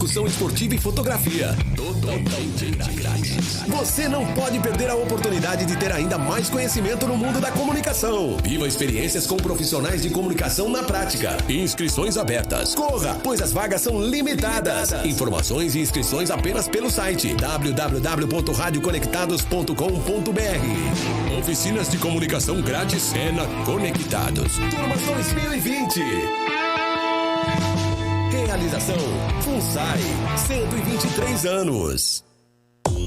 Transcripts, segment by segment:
Discussão esportiva e fotografia, totalmente grátis. Você não pode perder a oportunidade de ter ainda mais conhecimento no mundo da comunicação. Viva experiências com profissionais de comunicação na prática. Inscrições abertas. Corra, pois as vagas são limitadas. Informações e inscrições apenas pelo site www.radioconectados.com.br. Oficinas de comunicação grátis é na Conectados. Turmas 2020. Realização FUNSAI, 123 anos.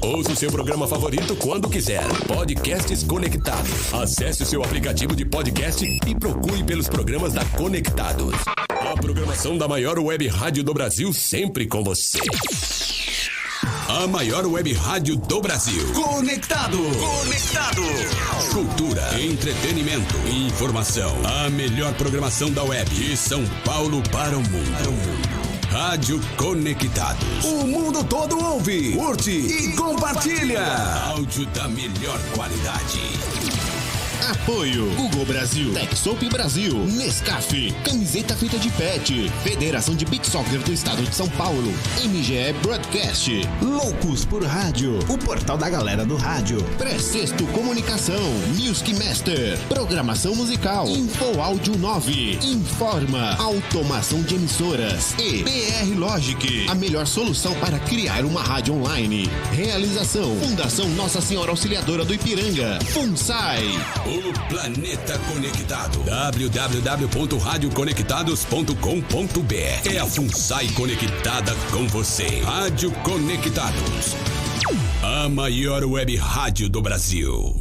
Ouça o seu programa favorito quando quiser. Podcasts Conectados. Acesse o seu aplicativo de podcast e procure pelos programas da Conectados. A programação da maior web rádio do Brasil sempre com você. A maior web rádio do Brasil. Conectado. Cultura, entretenimento e informação. A melhor programação da web de São Paulo para o mundo. Rádio Conectados. O mundo todo ouve, curte e compartilha. Áudio da melhor qualidade. Apoio Google Brasil, TechSoup Brasil, Nescafé, Camiseta Feita de Pet, Federação de Beach Soccer do Estado de São Paulo, MGE Broadcast, Loucos por Rádio, o portal da galera do rádio, Precesto Comunicação, Music Master, Programação Musical, Info Áudio 9, Informa, Automação de Emissoras e BR Logic, a melhor solução para criar uma rádio online. Realização, Fundação Nossa Senhora Auxiliadora do Ipiranga, FUNSAI. O planeta conectado. www.radioconectados.com.br. É a FUNSAI conectada com você. Rádio Conectados. A maior web rádio do Brasil.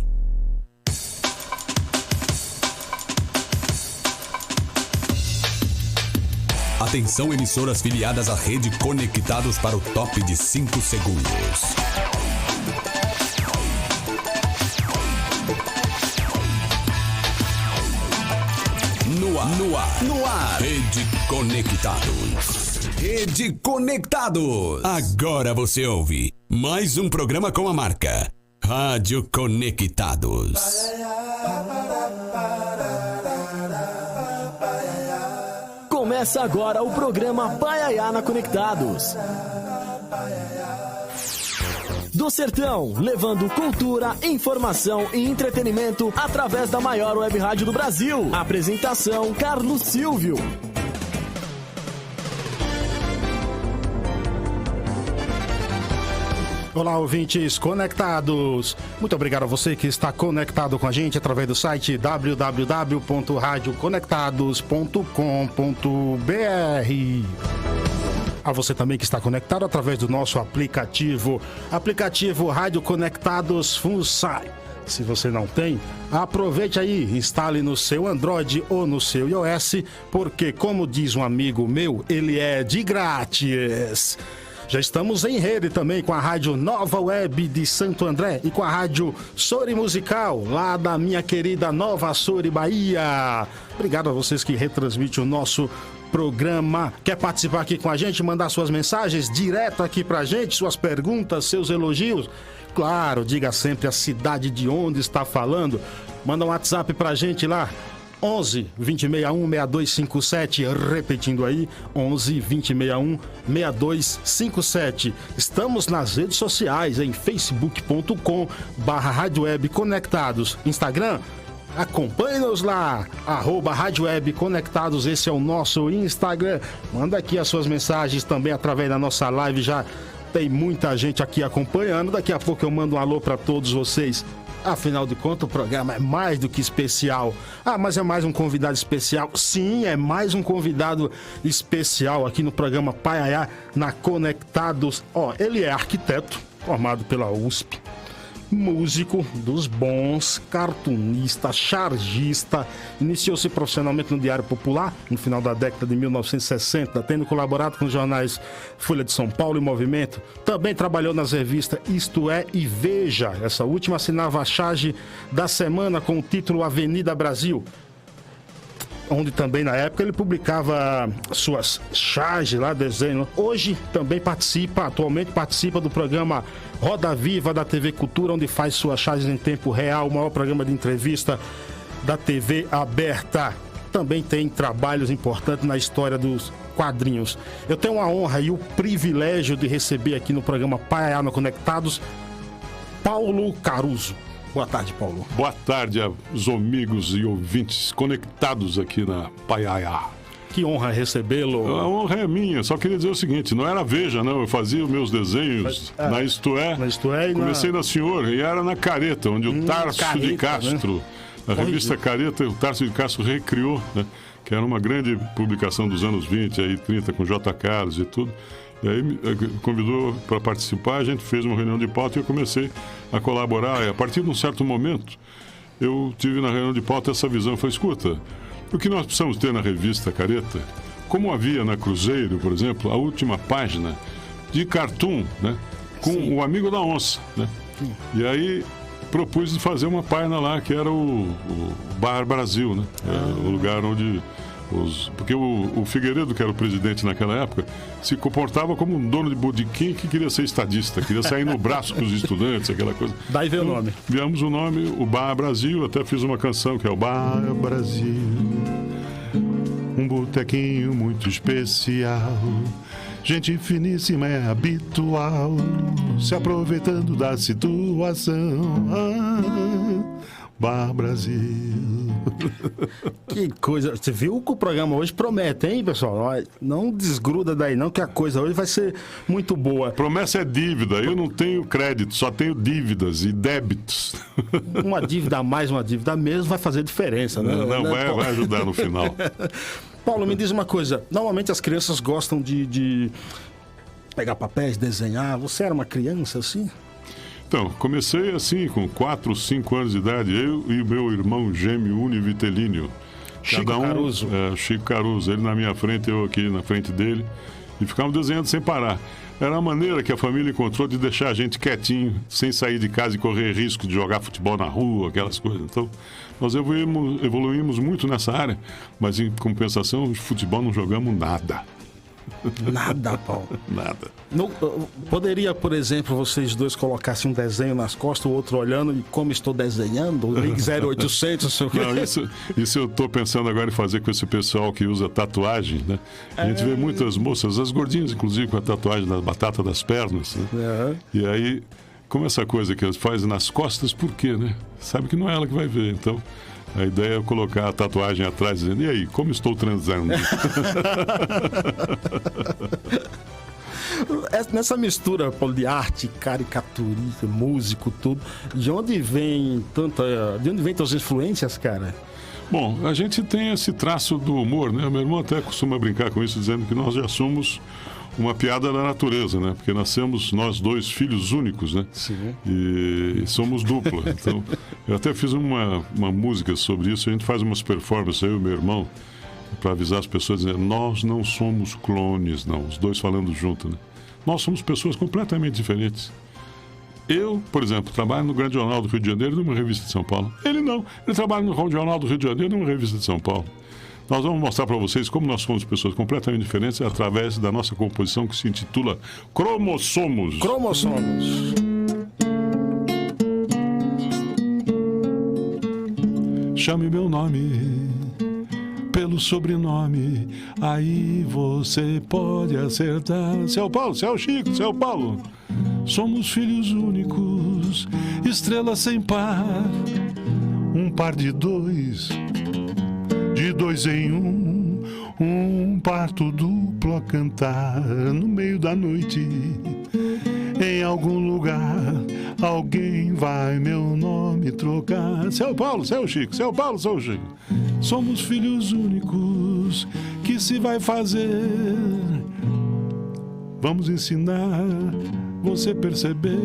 Atenção, emissoras filiadas à rede Conectados para o top de 5 segundos. No ar. Rede Conectados. Rede Conectados. Agora você ouve mais um programa com a marca Rádio Conectados. Começa agora o programa Paiaiá na Conectados. Do Sertão, levando cultura, informação e entretenimento através da maior web rádio do Brasil. Apresentação, Carlos Silvio. Olá, ouvintes conectados. Muito obrigado a você que está conectado com a gente através do site www.radioconectados.com.br. A você também que está conectado através do nosso aplicativo Rádio Conectados FUNSAI. Se você não tem, aproveite aí, instale no seu Android ou no seu iOS, porque, como diz um amigo meu, ele é de grátis. Já estamos em rede também com a Rádio Nova Web de Santo André e com a Rádio Sori Musical, lá da minha querida Nova Sori, Bahia. Obrigado a vocês que retransmitem o nosso programa. Quer participar aqui com a gente, mandar suas mensagens direto aqui pra gente, suas perguntas, seus elogios? Claro, diga sempre a cidade de onde está falando. Manda um WhatsApp pra gente lá, 11 2061 6257, repetindo aí, 11 2061 6257. Estamos nas redes sociais, em facebook.com/Rádio Web Conectados, Instagram. Acompanhe-nos lá, @Rádio Web Conectados, esse é o nosso Instagram. Manda aqui as suas mensagens também através da nossa live, já tem muita gente aqui acompanhando. Daqui a pouco eu mando um alô para todos vocês. Afinal de contas, o programa é mais do que especial. Mas é mais um convidado especial? Sim, é mais um convidado especial aqui no programa Paiaiá na Conectados. Ele é arquiteto, formado pela USP. Músico dos bons, cartunista, chargista, iniciou-se profissionalmente no Diário Popular no final da década de 1960, tendo colaborado com os jornais Folha de São Paulo e Movimento. Também trabalhou nas revistas Isto É e Veja. Essa última assinava a charge da semana com o título Avenida Brasil, onde também na época ele publicava suas charges lá, desenho. Hoje também atualmente participa do programa Roda Viva da TV Cultura, onde faz suas charges em tempo real, o maior programa de entrevista da TV aberta. também tem trabalhos importantes na história dos quadrinhos. Eu tenho a honra e o privilégio de receber aqui no programa Paiaiana Conectados, Paulo Caruso. Boa tarde, Paulo. Boa tarde aos amigos e ouvintes conectados aqui na Paiaiá. Que honra recebê-lo. A honra é minha. Só queria dizer o seguinte, não era Veja, não. Eu fazia os meus desenhos na Isto É. Na Isto É e comecei na Senhor e era na Careta, onde o Tarso Careta, de Castro, a revista Careta, o Tarso de Castro recriou, né? Que era uma grande publicação dos anos 20, aí 30, com J. Carlos e tudo. E aí me convidou para participar, a gente fez uma reunião de pauta e eu comecei a colaborar. E a partir de um certo momento, eu tive na reunião de pauta essa visão. Eu falei, escuta, o que nós precisamos ter na revista Careta, como havia na Cruzeiro, por exemplo, a última página de cartoon, né, com o Amigo da Onça, né? E aí propus de fazer uma página lá que era o Bar Brasil, né? O lugar onde porque o Figueiredo, que era o presidente naquela época, se comportava como um dono de botequim que queria ser estadista, queria sair no braço com os estudantes, aquela coisa. Daí veio o nome. Viemos o nome, o Bar Brasil, até fiz uma canção que é o Bar Brasil, um botequinho muito especial, gente finíssima é habitual, se aproveitando da situação. Bar Brasil. Que coisa. Você viu que o programa hoje promete, hein, pessoal? Não desgruda daí não, que a coisa hoje vai ser muito boa. Promessa é dívida. Eu não tenho crédito, só tenho dívidas e débitos. Uma dívida a mais, uma dívida a menos vai fazer diferença, né? Não, vai ajudar no final. Paulo, me diz uma coisa. Normalmente as crianças gostam de pegar papéis, desenhar. Você era uma criança assim? Então, comecei assim, com 4, 5 anos de idade, eu e o meu irmão gêmeo univitelíneo. Chico Caruso. Chico Caruso, ele na minha frente, eu aqui na frente dele, e ficávamos desenhando sem parar. Era a maneira que a família encontrou de deixar a gente quietinho, sem sair de casa e correr risco de jogar futebol na rua, aquelas coisas. Então, nós evoluímos muito nessa área, mas em compensação, de futebol não jogamos nada. Nada, Paulo. Nada. Poderia, por exemplo, vocês dois colocassem um desenho nas costas, o outro olhando e como estou desenhando, ligue 0800, sei o quê. Não, isso eu estou pensando agora em fazer com esse pessoal que usa tatuagem, né? A gente vê muitas moças, as gordinhas, inclusive, com a tatuagem da batata das pernas, né? E aí, como essa coisa que eles fazem nas costas, por quê, né? Sabe que não é ela que vai ver, então... A ideia é colocar a tatuagem atrás, dizendo, e aí, como estou transando? Nessa mistura, Paulo, de arte, caricaturista, músico, tudo, de onde vem tantas influências, cara? Bom, a gente tem esse traço do humor, né? Meu irmão até costuma brincar com isso, dizendo que nós já somos uma piada da natureza, né? Porque nascemos nós dois filhos únicos, né? Sim. E somos dupla. Então, eu até fiz uma música sobre isso. A gente faz umas performances, eu e meu irmão, para avisar as pessoas, dizendo, nós não somos clones, não. Os dois falando junto, né? Nós somos pessoas completamente diferentes. Eu, por exemplo, trabalho no Grande Jornal do Rio de Janeiro, numa revista de São Paulo. Ele não. Ele trabalha no Jornal do Rio de Janeiro, numa revista de São Paulo. Nós vamos mostrar para vocês como nós somos pessoas completamente diferentes através da nossa composição que se intitula Cromossomos. Cromossomos. Chame meu nome pelo sobrenome, aí você pode acertar. Seu Paulo, seu Chico, seu Paulo. Somos filhos únicos, estrelas sem par, um par de dois. De dois em um parto duplo a cantar no meio da noite. Em algum lugar, alguém vai meu nome trocar. Seu Paulo, seu Chico, seu Paulo, seu Chico. Somos filhos únicos, que se vai fazer? Vamos ensinar você perceber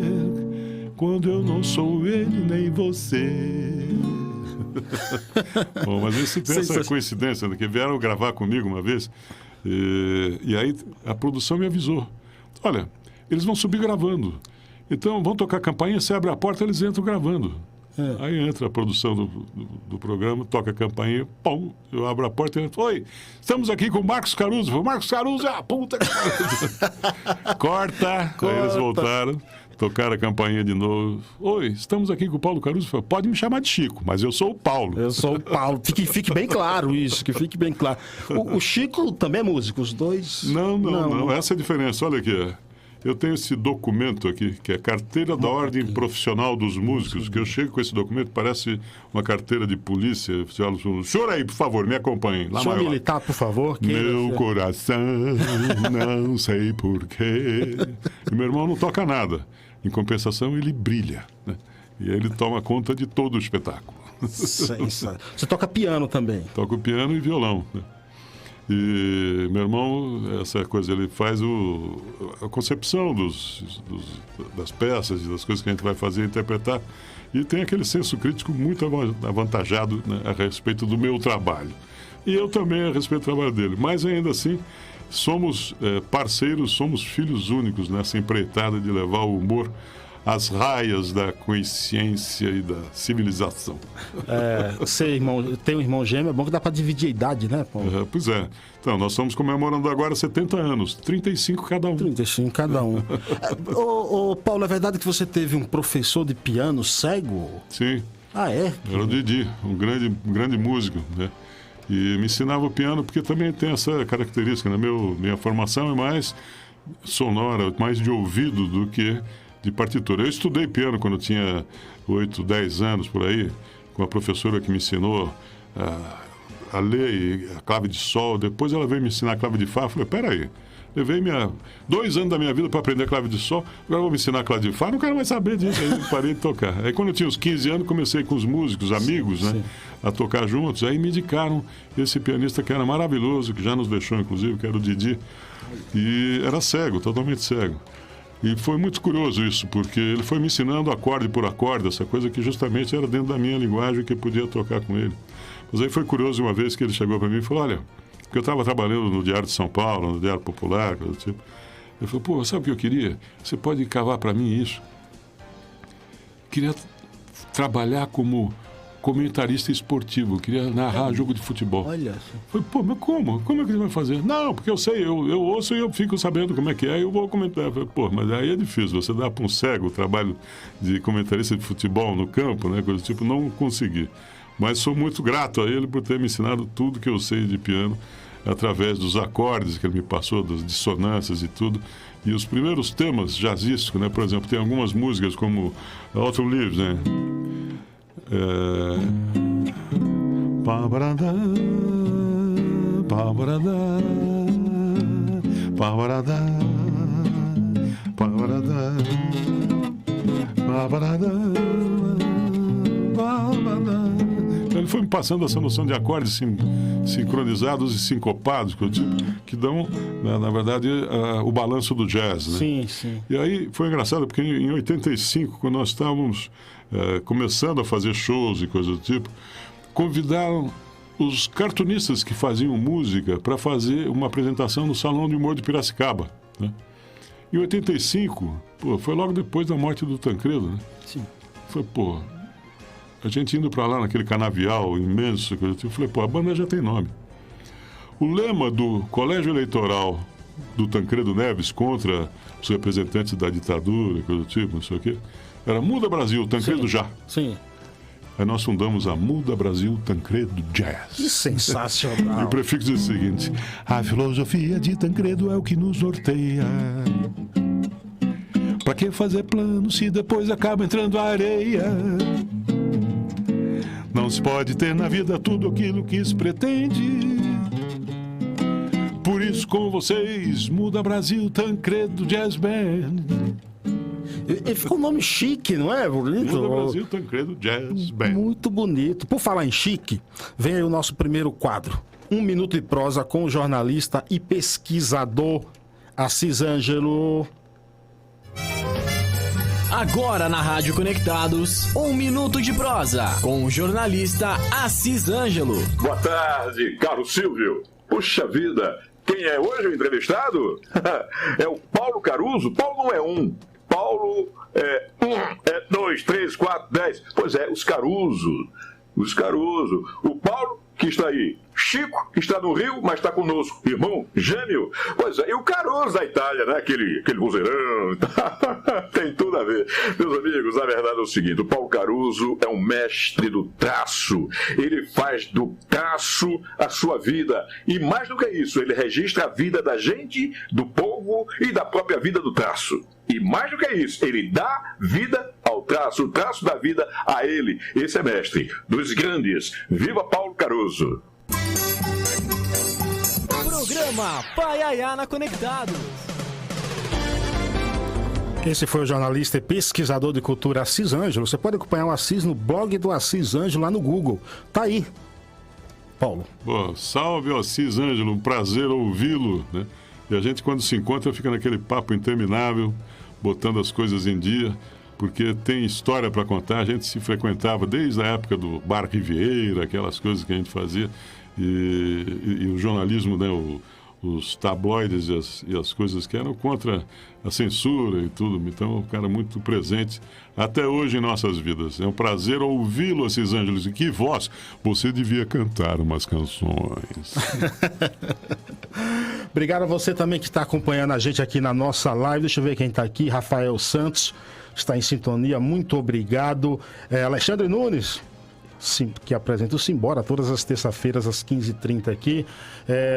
quando eu não sou ele nem você. Bom, mas isso tem essa coincidência, né, que vieram gravar comigo uma vez e aí a produção me avisou, olha, eles vão subir gravando, então vão tocar a campainha, você abre a porta, eles entram gravando. Aí entra a produção do programa, toca a campainha, pum, eu abro a porta e entro, oi, estamos aqui com o Marcos Caruso. O Marcos Caruso é a puta que... Corta. Aí eles voltaram. Tocaram a campainha de novo. Oi, estamos aqui com o Paulo Caruso. Falei, pode me chamar de Chico, mas eu sou o Paulo. Eu sou o Paulo. Fique bem claro isso, que fique bem claro. O Chico também é músico, os dois... Não. Essa é a diferença. Olha aqui, eu tenho esse documento aqui, que é a Carteira da Ordem Profissional dos Músicos, que eu chego com esse documento, parece uma carteira de polícia. O senhor aí, por favor, me acompanhe. Lá senhor militar, por favor. Meu coração, não sei porquê. E meu irmão não toca nada. Em compensação, ele brilha, né? E aí ele toma conta de todo o espetáculo. Você toca piano também? Toco piano e violão, né? E meu irmão, essa coisa, ele faz a concepção das peças e das coisas que a gente vai fazer, interpretar. E tem aquele senso crítico muito avantajado, né, a respeito do meu trabalho. E eu também a respeito do trabalho dele. Mas ainda assim, somos parceiros, somos filhos únicos nessa empreitada de levar o humor às raias da consciência e da civilização. Você tem um irmão gêmeo, é bom que dá para dividir a idade, né, Paulo? Pois é. Então, nós estamos comemorando agora 70 anos, 35 cada um. 35 cada um. Paulo, é verdade que você teve um professor de piano cego? Sim. Ah, é? Era o Didi, um grande músico, né? E me ensinava o piano porque também tem essa característica, né? Minha formação é mais sonora, mais de ouvido do que de partitura. Eu estudei piano quando eu tinha 8, 10 anos, por aí, com a professora que me ensinou a ler a clave de sol. Depois ela veio me ensinar a clave de fá. Eu falei, peraí, levei 2 anos da minha vida para aprender a clave de sol, agora vou me ensinar a clave de fá, não quero mais saber disso. Aí eu parei de tocar. Aí quando eu tinha uns 15 anos, comecei com os músicos, amigos, né, a tocar juntos. Aí me indicaram esse pianista que era maravilhoso, que já nos deixou, inclusive, que era o Didi. E era cego, totalmente cego. E foi muito curioso isso, porque ele foi me ensinando acorde por acorde, essa coisa que justamente era dentro da minha linguagem que eu podia tocar com ele. Mas aí foi curioso uma vez que ele chegou para mim e falou, olha, porque eu estava trabalhando no Diário de São Paulo, no Diário Popular, coisa do tipo. Ele falou, pô, sabe o que eu queria? Você pode cavar para mim isso? Queria trabalhar como comentarista esportivo, eu queria narrar jogo de futebol. Olha. Falei, pô, mas como? Como é que ele vai fazer? Não, porque eu sei, eu ouço e eu fico sabendo como é que é e eu vou comentar. Falei, pô, mas aí é difícil, você dá para um cego o trabalho de comentarista de futebol no campo, né, coisa do tipo, não consegui. Mas sou muito grato a ele por ter me ensinado tudo que eu sei de piano, através dos acordes que ele me passou, das dissonâncias e tudo. E os primeiros temas jazzísticos, né, por exemplo, tem algumas músicas como Autumn Leaves, né? Ele foi me passando essa noção de acordes sincronizados e sincopados, que dão, na verdade, o balanço do jazz, né? Sim, sim. E aí foi engraçado, porque em 85, quando nós estávamos começando a fazer shows e coisas do tipo, convidaram os cartunistas que faziam música para fazer uma apresentação no Salão de Humor de Piracicaba, né? Em 85, pô, foi logo depois da morte do Tancredo, né? Sim. Foi, pô, a gente indo para lá naquele canavial imenso, coisa do tipo, falei, pô, a banda já tem nome. O lema do colégio eleitoral do Tancredo Neves contra os representantes da ditadura, coisa do tipo, não sei o quê, era Muda Brasil, Tancredo já. Sim. Aí nós fundamos a Muda Brasil Tancredo Jazz. Que sensacional. E o prefixo diz o seguinte: a filosofia de Tancredo é o que nos norteia. Pra que fazer plano se depois acaba entrando a areia? Não se pode ter na vida tudo aquilo que se pretende. Por isso com vocês, Muda Brasil Tancredo Jazz Band. E ficou um nome chique, não é, bonito? Muda Brasil Tancredo Jazz Band. Muito bonito. Por falar em chique, vem aí o nosso primeiro quadro. 1 minuto de prosa com o jornalista e pesquisador Assis Ângelo. Agora na Rádio Conectados, 1 minuto de prosa com o jornalista Assis Ângelo. Boa tarde, caro Silvio. Puxa vida, quem é hoje o entrevistado? É o Paulo Caruso. Paulo não é um. Paulo é 2, 3, 4, 10. Pois é, os Caruso. Os Caruso. O Paulo que está aí Chico, que está no Rio, mas está conosco. Irmão gêmeo. Pois é, e o Caruso da Itália, né? Aquele vozeirão. Tem tudo a ver. Meus amigos, a verdade é o seguinte, o Paulo Caruso é um mestre do traço. Ele faz do traço a sua vida. E mais do que isso, ele registra a vida da gente, do povo e da própria vida do traço. E mais do que isso, ele dá vida ao traço, o traço dá vida a ele. Esse é mestre dos grandes. Viva Paulo Caruso! Programa Paiaiana Conectados. Esse foi o jornalista e pesquisador de cultura Assis Ângelo. Você pode acompanhar o Assis no blog do Assis Ângelo lá no Google. Tá aí, Paulo. Boa, salve Assis Ângelo, um prazer ouvi-lo, né? E a gente, quando se encontra, fica naquele papo interminável, botando as coisas em dia, porque tem história para contar. A gente se frequentava desde a época do Bar Rivieira, aquelas coisas que a gente fazia, e o jornalismo, né, os tabloides e as coisas que eram contra a censura e tudo. Então, um cara muito presente até hoje em nossas vidas. É um prazer ouvi-lo, Assis Ângelos. E que voz! Você devia cantar umas canções. Obrigado a você também que está acompanhando a gente aqui na nossa live. Deixa eu ver quem está aqui. Rafael Santos está em sintonia. Muito obrigado. Alexandre Nunes, que apresenta o Simbora todas as terças-feiras às 15h30 aqui.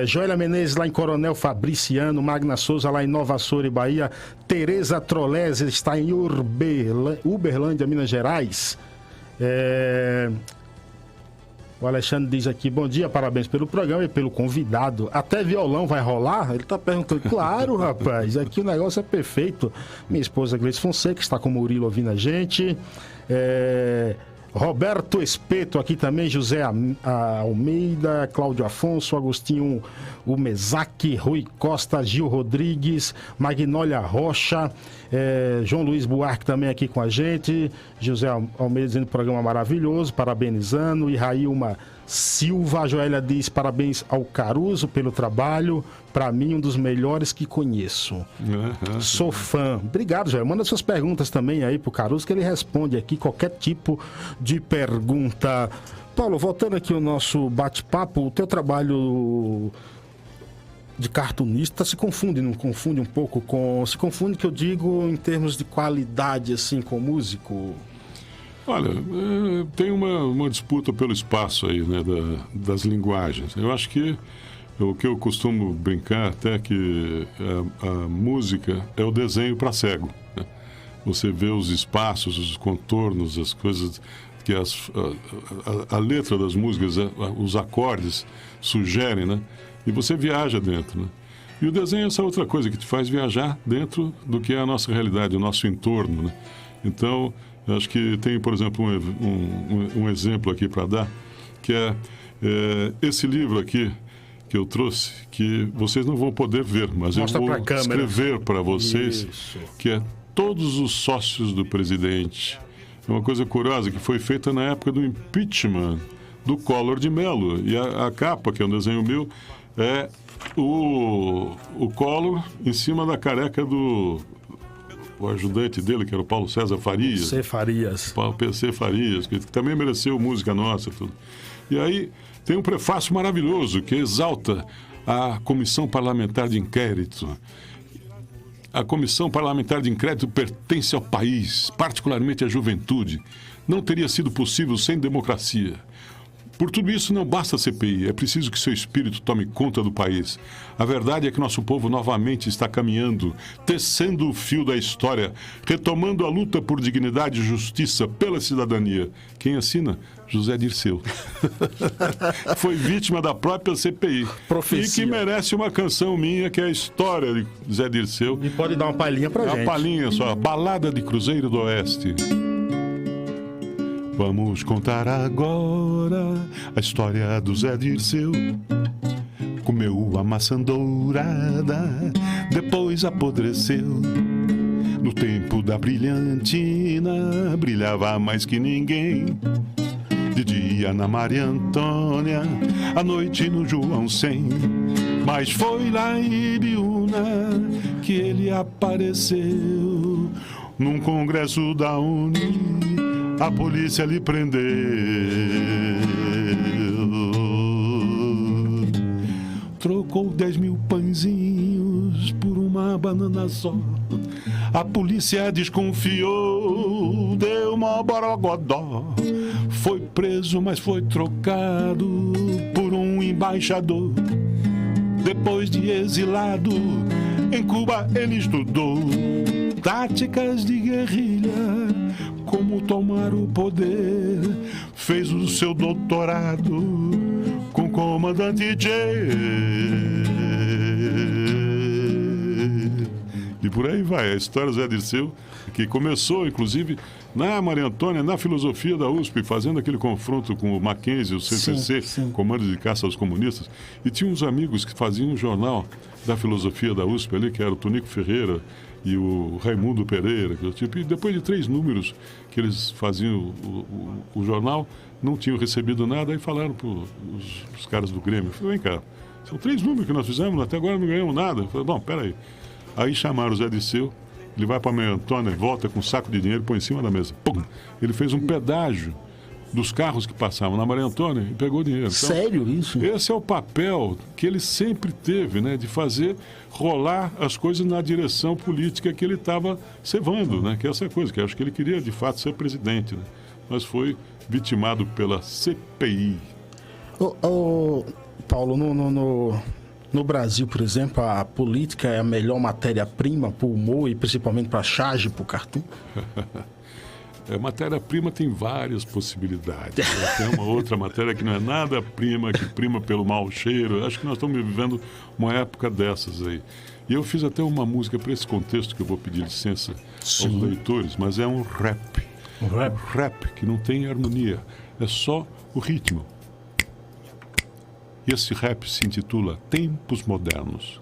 Joélia Menezes lá em Coronel Fabriciano. Magna Souza lá em Nova Açores, Bahia. Tereza Trolese está em Uberlândia, Minas Gerais. O Alexandre diz aqui, bom dia, parabéns pelo programa e pelo convidado. Até violão vai rolar? Ele está perguntando. Claro, rapaz, aqui o negócio é perfeito. Minha esposa Gleice Fonseca está com o Murilo ouvindo a gente. Roberto Espeto aqui também, José Almeida, Cláudio Afonso, Agostinho Umezac, Rui Costa, Gil Rodrigues, Magnólia Rocha, João Luiz Buarque também aqui com a gente, José Almeida dizendo programa maravilhoso, parabenizando, e Railma Silva, a Joélia diz parabéns ao Caruso pelo trabalho, para mim um dos melhores que conheço. Sou fã. Obrigado, Joélia. Manda suas perguntas também aí pro Caruso que ele responde aqui qualquer tipo de pergunta. Paulo, voltando aqui ao nosso bate-papo, o teu trabalho de cartunista se confunde, não confunde um pouco com... Se confunde, que eu digo, em termos de qualidade, assim, com músico? Olha, tem uma disputa pelo espaço aí, né, das linguagens. Eu acho que o que eu costumo brincar até que a música é o desenho para cego, né? Você vê os espaços, os contornos, as coisas que a letra das músicas, os acordes sugerem, né? E você viaja dentro, né? E o desenho é essa outra coisa que te faz viajar dentro do que é a nossa realidade, o nosso entorno, né? Então, eu acho que tem, por exemplo, um exemplo aqui para dar, que é esse livro aqui que eu trouxe, que vocês não vão poder ver, mas mostra, eu vou escrever para vocês. Isso. Que é Todos os Sócios do Presidente. É uma coisa curiosa que foi feita na época do impeachment do Collor de Mello. E a capa, que é um desenho meu, é o Collor em cima da careca do ajudante dele, que era o Paulo César Farias. PC Farias. PC Farias, que também mereceu música nossa. Tudo. E aí tem um prefácio maravilhoso que exalta a Comissão Parlamentar de Inquérito. A Comissão Parlamentar de Inquérito pertence ao país, particularmente à juventude. Não teria sido possível sem democracia. Por tudo isso, não basta a CPI, é preciso que seu espírito tome conta do país. A verdade é que nosso povo novamente está caminhando, tecendo o fio da história, retomando a luta por dignidade e justiça pela cidadania. Quem assina? José Dirceu. Foi vítima da própria CPI. Profecia. E que merece uma canção minha, que é a história de Zé Dirceu. E pode dar uma palhinha pra gente. Uma palhinha só, Balada de Cruzeiro do Oeste. Vamos contar agora a história do Zé Dirceu. Comeu a maçã dourada, depois apodreceu. No tempo da brilhantina, brilhava mais que ninguém. De dia na Maria Antônia, à noite no João 100. Mas foi lá em Ibiúna que ele apareceu. Num congresso da Uni, a polícia lhe prendeu. trocou 10 mil pãezinhos por uma banana só. A polícia desconfiou, deu uma borogodó. Foi preso, mas foi trocado por um embaixador. Depois de exilado, em Cuba ele estudou táticas de guerrilha, como tomar o poder. Fez o seu doutorado com o comandante Che. E por aí vai, a história do Zé Dirceu, que começou, inclusive, na Maria Antônia, na filosofia da USP, fazendo aquele confronto com o Mackenzie, o CCC, Comando de Caça aos Comunistas. E tinha uns amigos que faziam um jornal da filosofia da USP ali, que era o Tonico Ferreira e o Raimundo Pereira. Tipo, e depois de 3 números que eles faziam o jornal, não tinham recebido nada, aí falaram para os caras do Grêmio. Eu falei, vem cá, são 3 números que nós fizemos, até agora não ganhamos nada. Eu falei, bom, peraí. Aí chamaram o Zé Dirceu, ele vai para a Maria Antônia, volta com um saco de dinheiro, põe em cima da mesa. Pum! Ele fez um pedágio dos carros que passavam na Maria Antônia e pegou o dinheiro. Então, sério isso? Esse é o papel que ele sempre teve, né? De fazer rolar as coisas na direção política que ele estava cevando, né? Que é essa coisa, que eu acho que ele queria de fato ser presidente, né? Mas foi vitimado pela CPI. Paulo, no Brasil, por exemplo, a política é a melhor matéria-prima para o humor e principalmente para a charge, para o cartoon? A matéria-prima tem várias possibilidades. Tem uma outra matéria que não é nada prima, que prima pelo mau cheiro. Acho que nós estamos vivendo uma época dessas aí. E eu fiz até uma música para esse contexto, que eu vou pedir licença aos leitores, mas é um rap. Um rap? Rap, que não tem harmonia. É só o ritmo. E esse rap se intitula Tempos Modernos.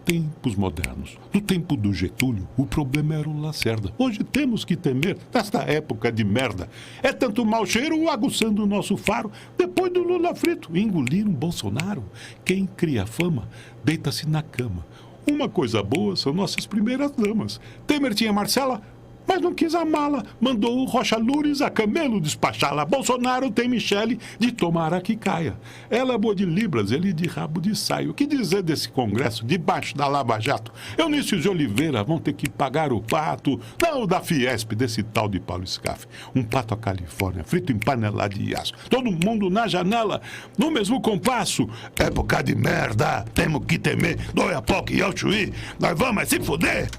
Tempos modernos. No tempo do Getúlio, o problema era o Lacerda. Hoje temos que temer nesta época de merda. É tanto mau cheiro aguçando o nosso faro. Depois do Lula frito, engolir um Bolsonaro. Quem cria fama, deita-se na cama. Uma coisa boa são nossas primeiras damas. Temer tinha Marcela, mas não quis amá-la. Mandou o Rocha Loures a camelo despachá-la. Bolsonaro tem Michele, de tomara que caia. Ela é boa de libras, ele de rabo de saio. O que dizer desse congresso debaixo da Lava Jato? Eunício de Oliveira vão ter que pagar o pato. Não da Fiesp, desse tal de Paulo Scaff. Um pato à Califórnia, frito em panela de aço. Todo mundo na janela, no mesmo compasso. Época de merda, temos que temer. Doi-a-Poc e ao Chuí, nós vamos se fuder.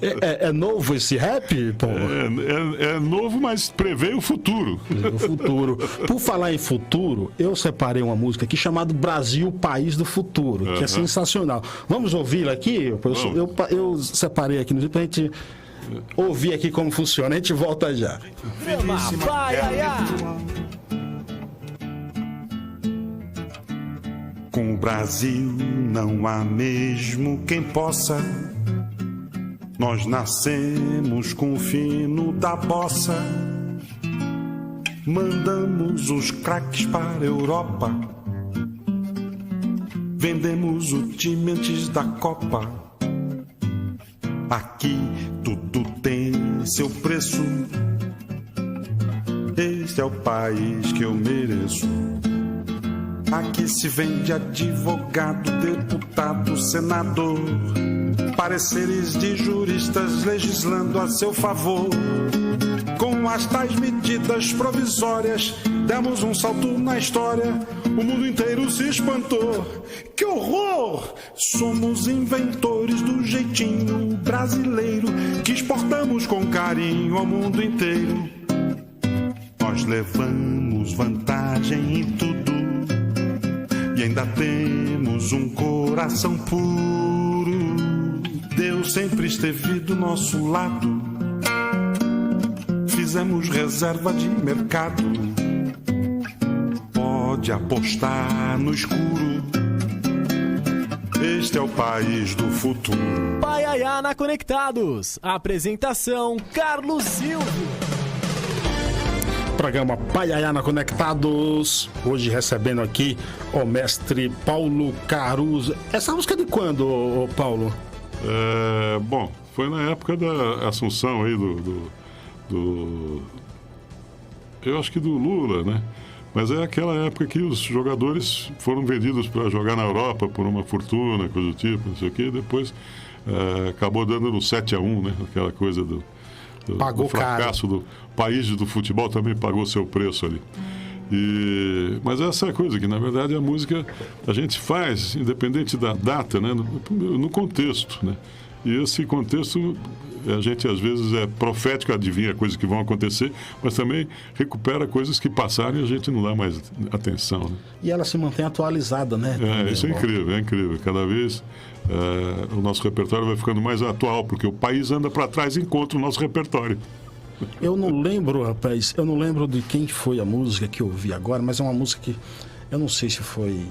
É novo esse rap, Paulo? É novo, mas prevê o futuro. O futuro. Por falar em futuro, eu separei uma música aqui chamada Brasil, País do Futuro, que é sensacional. Vamos ouvi-la aqui? Eu separei aqui no vídeo pra gente ouvir aqui como funciona. A gente volta já. Com o Brasil não há mesmo quem possa. Nós nascemos com o fino da bossa. Mandamos os craques para a Europa. Vendemos o time antes da Copa. Aqui tudo tem seu preço. Este é o país que eu mereço. Aqui se vende advogado, deputado, senador. Pareceres de juristas legislando a seu favor. Com as tais medidas provisórias, demos um salto na história. O mundo inteiro se espantou. Que horror! Somos inventores do jeitinho brasileiro que exportamos com carinho ao mundo inteiro. Nós levamos vantagem em tudo e ainda temos um coração puro. Deus sempre esteve do nosso lado. Fizemos reserva de mercado. Pode apostar no escuro. Este é o país do futuro. Paiaiá na Conectados. Apresentação Carlos Silvio. Programa Paiaiá na Conectados. Hoje recebendo aqui o mestre Paulo Caruso. Essa música é de quando, Paulo? Bom, foi na época da assunção aí do eu acho que do Lula, né? Mas é aquela época que os jogadores foram vendidos para jogar na Europa por uma fortuna, coisa do tipo, não sei o quê, e depois acabou dando no 7-1, né? Aquela coisa do fracasso do país do futebol também pagou seu preço ali. Mas essa é a coisa que, na verdade, a música a gente faz, independente da data, né? No contexto, né? E esse contexto, a gente às vezes é profético, adivinha coisas que vão acontecer, mas também recupera coisas que passaram e a gente não dá mais atenção. Né? E ela se mantém atualizada, né? Isso é incrível. Cada vez o nosso repertório vai ficando mais atual, porque o país anda para trás e encontra o nosso repertório. Eu não lembro, rapaz, de quem foi a música que eu ouvi agora, mas é uma música que eu não sei se foi...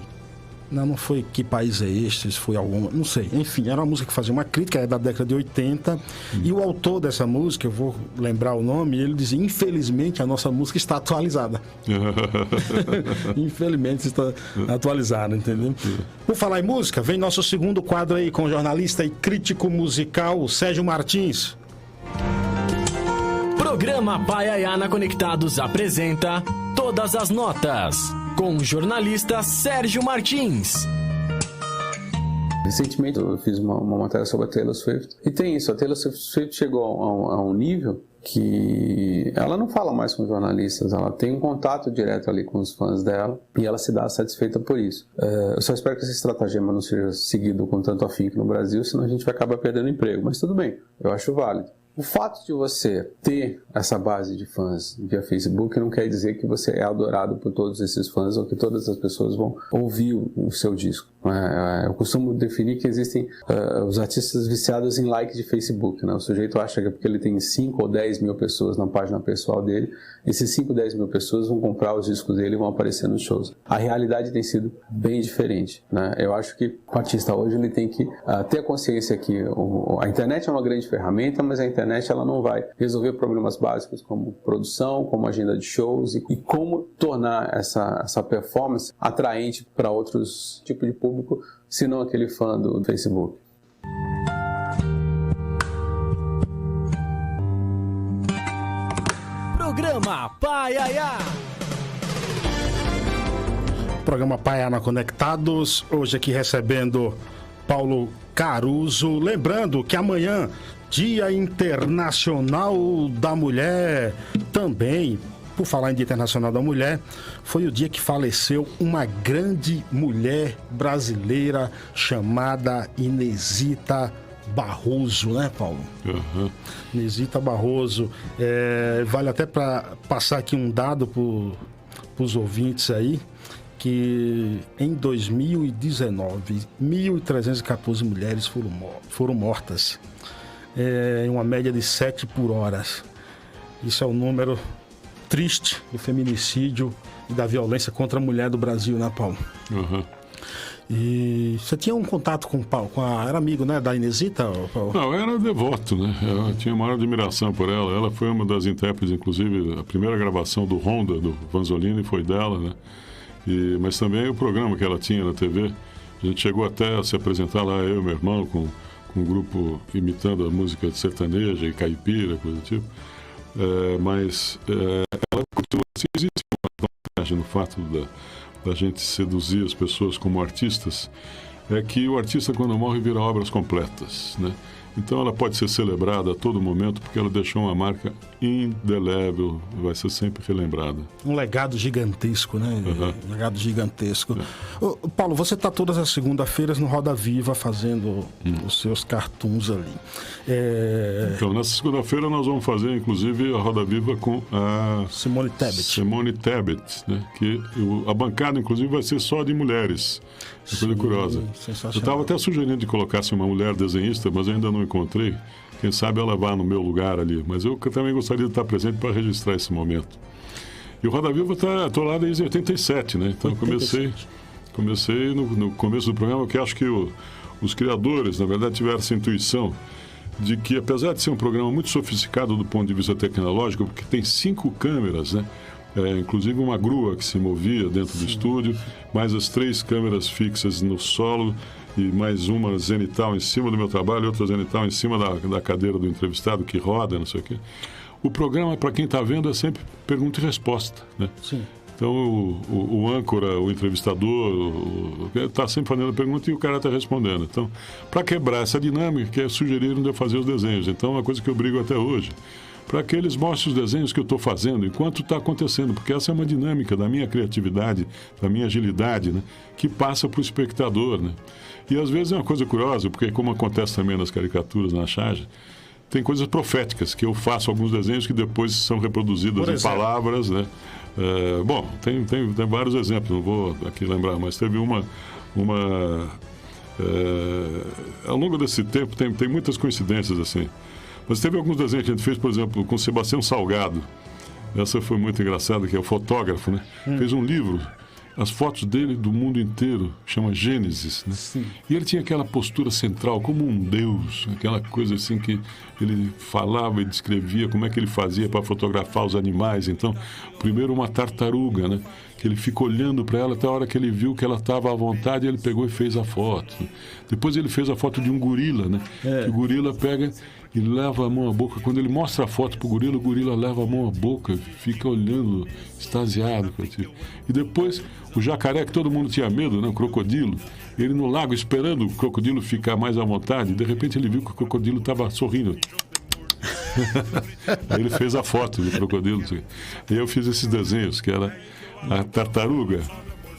Não foi Que País é Este, se foi alguma, não sei. Enfim, era uma música que fazia uma crítica, é da década de 80, e o autor dessa música, eu vou lembrar o nome, ele dizia, infelizmente a nossa música está atualizada. Infelizmente está atualizada, entendeu? Por falar em música, vem nosso segundo quadro aí com o jornalista e crítico musical Sérgio Martins. Programa Paiaiana Conectados apresenta Todas as Notas, com o jornalista Sérgio Martins. Recentemente eu fiz uma matéria sobre a Taylor Swift. E tem isso, a Taylor Swift chegou a um nível que ela não fala mais com jornalistas, ela tem um contato direto ali com os fãs dela e ela se dá satisfeita por isso. Eu só espero que esse estratagema não seja seguido com tanto afinco no Brasil, senão a gente vai acabar perdendo emprego. Mas tudo bem, eu acho válido. O fato de você ter essa base de fãs via Facebook não quer dizer que você é adorado por todos esses fãs ou que todas as pessoas vão ouvir o seu disco. Eu costumo definir que existem os artistas viciados em like de Facebook. Né? O sujeito acha que porque ele tem 5 ou 10 mil pessoas na página pessoal dele, esses 5 ou 10 mil pessoas vão comprar os discos dele e vão aparecer nos shows. A realidade tem sido bem diferente. Né? Eu acho que o artista hoje ele tem que ter a consciência que a internet é uma grande ferramenta, mas a internet ela não vai resolver problemas básicos como produção, como agenda de shows e como tornar essa performance atraente para outros tipos de público, se não aquele fã do Facebook. Programa Paiaiá. Programa Paiaiana Conectados, hoje aqui recebendo Paulo Caruso. Lembrando que amanhã, Dia Internacional da Mulher, também, por falar em Dia Internacional da Mulher, foi o dia que faleceu uma grande mulher brasileira chamada Inesita Barroso, né, Paulo? Uhum. Inesita Barroso. Vale até para passar aqui um dado para os ouvintes aí, que em 2019, 1.314 mulheres foram mortas. Em uma média de 7 por hora. Isso é um número triste do feminicídio e da violência contra a mulher do Brasil, né, Paulo? Uhum. E você tinha um contato com era amigo, né, da Inesita, Paulo? Não, eu era devoto, né? Eu tinha maior admiração por ela. Ela foi uma das intérpretes, inclusive, a primeira gravação do Honda, do Vanzolini, foi dela, né? Mas também o programa que ela tinha na TV. A gente chegou até a se apresentar lá, eu e meu irmão, com um grupo imitando a música sertaneja e caipira, coisa do tipo. Mas ela continua assim, existe uma vantagem no fato da gente seduzir as pessoas como artistas, é que o artista, quando morre, vira obras completas, né? Então ela pode ser celebrada a todo momento porque ela deixou uma marca indelével, vai ser sempre relembrada. Um legado gigantesco, né? Uhum. Um legado gigantesco. Paulo, você está todas as segundas-feiras no Roda Viva fazendo os seus cartoons ali. Então, nessa segunda-feira nós vamos fazer, inclusive, a Roda Viva com a Simone Tebet, né? Que a bancada, inclusive, vai ser só de mulheres. É coisa curiosa. Eu estava até sugerindo de colocasse uma mulher desenhista, mas eu ainda não encontrei. Quem sabe ela vá no meu lugar ali. Mas eu também gostaria de estar presente para registrar esse momento. E o Roda Viva estou lá desde 87, né? Então 87. comecei no começo do programa, que acho que os criadores, na verdade, tiveram essa intuição de que, apesar de ser um programa muito sofisticado do ponto de vista tecnológico, porque tem 5 câmeras, né? Inclusive uma grua que se movia dentro do estúdio, mais as 3 câmeras fixas no solo e mais uma zenital em cima do meu trabalho, outra zenital em cima da cadeira do entrevistado que roda, não sei o quê. O programa, para quem está vendo, é sempre pergunta e resposta, né? Sim. Então, o âncora, o entrevistador, está sempre fazendo a pergunta e o cara está respondendo. Então, para quebrar essa dinâmica, sugeriram de eu fazer os desenhos. Então, é uma coisa que eu brigo até hoje. Para que eles mostrem os desenhos que eu estou fazendo enquanto está acontecendo, porque essa é uma dinâmica da minha criatividade, da minha agilidade, né, que passa para o espectador. Né? E às vezes é uma coisa curiosa, porque como acontece também nas caricaturas, na charge, tem coisas proféticas, que eu faço alguns desenhos que depois são reproduzidas em palavras, né? Bom, tem vários exemplos, não vou aqui lembrar, mas teve uma ao longo desse tempo tem muitas coincidências assim. Mas teve alguns desenhos que a gente fez, por exemplo, com Sebastião Salgado. Essa foi muito engraçada, que é o fotógrafo, né? Fez um livro, as fotos dele do mundo inteiro, chama Gênesis, né? Sim. E ele tinha aquela postura central, como um deus, aquela coisa assim que ele falava e descrevia como é que ele fazia para fotografar os animais. Então, primeiro uma tartaruga, né? Que ele fica olhando para ela até a hora que ele viu que ela estava à vontade, ele pegou e fez a foto. Depois ele fez a foto de um gorila, né? Que o gorila pega e leva a mão à boca. Quando ele mostra a foto pro gorila, o gorila leva a mão à boca, fica olhando, extasiado. E depois, o jacaré, que todo mundo tinha medo, né? O crocodilo, ele no lago esperando o crocodilo ficar mais à vontade, de repente ele viu que o crocodilo estava sorrindo. Aí ele fez a foto do crocodilo. E eu fiz esses desenhos, que era a tartaruga,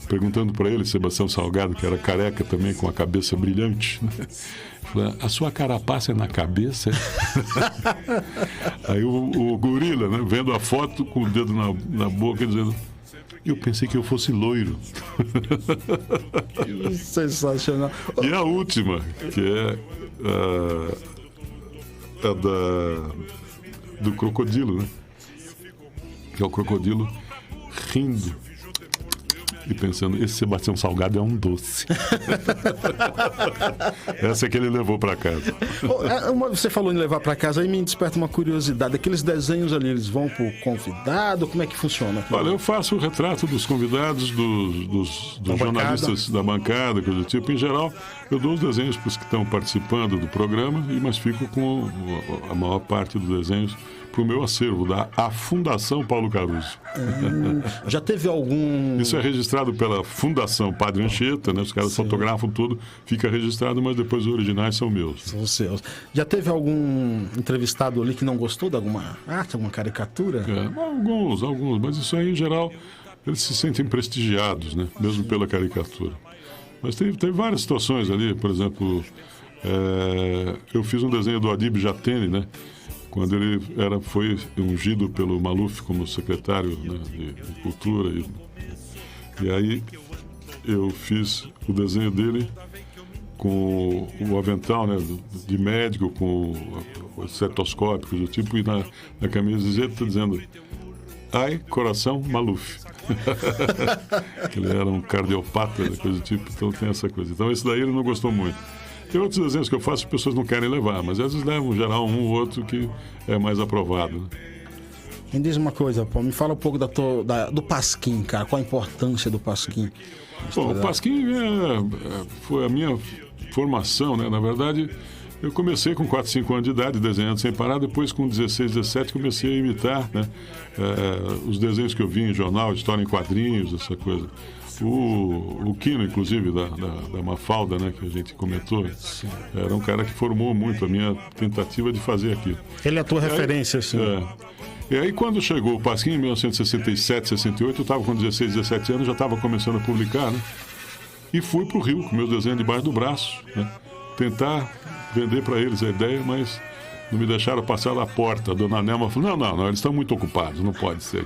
perguntando para ele, Sebastião Salgado, que era careca também, com a cabeça brilhante, né? Falei, a sua carapaça é na cabeça? Aí o gorila, né, vendo a foto com o dedo na boca, dizendo, eu pensei que eu fosse loiro. Sensacional. E a última, que é do crocodilo, né? Que é o crocodilo rindo e pensando, esse Sebastião Salgado é um doce. Essa é que ele levou para casa. Você falou em levar para casa, aí me desperta uma curiosidade. Aqueles desenhos ali, eles vão pro convidado? Como é que funciona aquilo? Olha, eu faço o retrato dos convidados, dos jornalistas da bancada, coisa do tipo. Em geral, eu dou os desenhos para os que estão participando do programa, mas fico com a maior parte dos desenhos para o meu acervo, a Fundação Paulo Caruso. Já teve algum... Isso é registrado pela Fundação Padre Anchieta, né? Os caras fotografam tudo, fica registrado, mas depois os originais são meus. São seus. Já teve algum entrevistado ali que não gostou de alguma arte, alguma caricatura? Alguns, mas isso aí, em geral, eles se sentem prestigiados, né? Mesmo pela caricatura. Mas teve várias situações ali, por exemplo, eu fiz um desenho do Adib Jatene, né? Quando ele foi ungido pelo Maluf como secretário, né, de Cultura. E aí eu fiz o desenho dele com o avental, né, de médico, com o estetoscópio, do tipo, e na camiseta dizendo ai, coração, Maluf. Ele era um cardiopata, coisa do tipo, então tem essa coisa. Então esse daí ele não gostou muito. Tem outros desenhos que eu faço que as pessoas não querem levar, mas às vezes levam, em geral, um ou outro que é mais aprovado. Né? Me diz uma coisa, Paulo, me fala um pouco do Pasquim, cara. Qual a importância do Pasquim? Bom, o Pasquim foi a minha formação, né? Na verdade, eu comecei com 4, 5 anos de idade, desenhando sem parar. Depois, com 16, 17, comecei a imitar, né? Os desenhos que eu vi em jornal, história em quadrinhos, essa coisa. O Quino, inclusive, da Mafalda, né, que a gente comentou, era um cara que formou muito a minha tentativa de fazer aquilo. Ele é a tua referência, sim. E aí, quando chegou o Pasquim, em 1967, 68, eu estava com 16, 17 anos, já estava começando a publicar, né? E fui para o Rio com meus desenhos debaixo do braço, né? Tentar vender para eles a ideia, mas não me deixaram passar da porta. A dona Nelma falou, não, eles estão muito ocupados, não pode ser.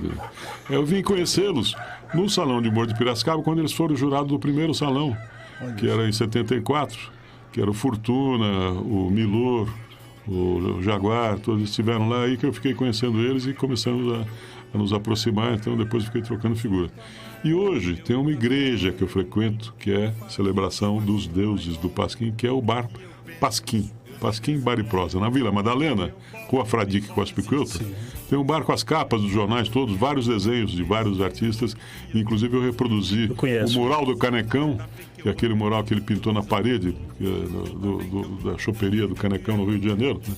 Eu vim conhecê-los no Salão de Humor de Piracicaba, quando eles foram jurados do primeiro salão, que era em 74, que era o Fortuna, o Milor, o Jaguar, todos estiveram lá, aí que eu fiquei conhecendo eles e começamos a nos aproximar, então depois fiquei trocando figura. E hoje tem uma igreja que eu frequento, que é a celebração dos deuses do Pasquim, que é o Bar Pasquim. Pasquim Bar e Prosa, na Vila Madalena, Rua Fradique com as Piquiltas. Tem um bar com as capas dos jornais todos, vários desenhos de vários artistas. Inclusive eu reproduzi o mural do Canecão, que é aquele mural que ele pintou na parede da choperia do Canecão no Rio de Janeiro, né?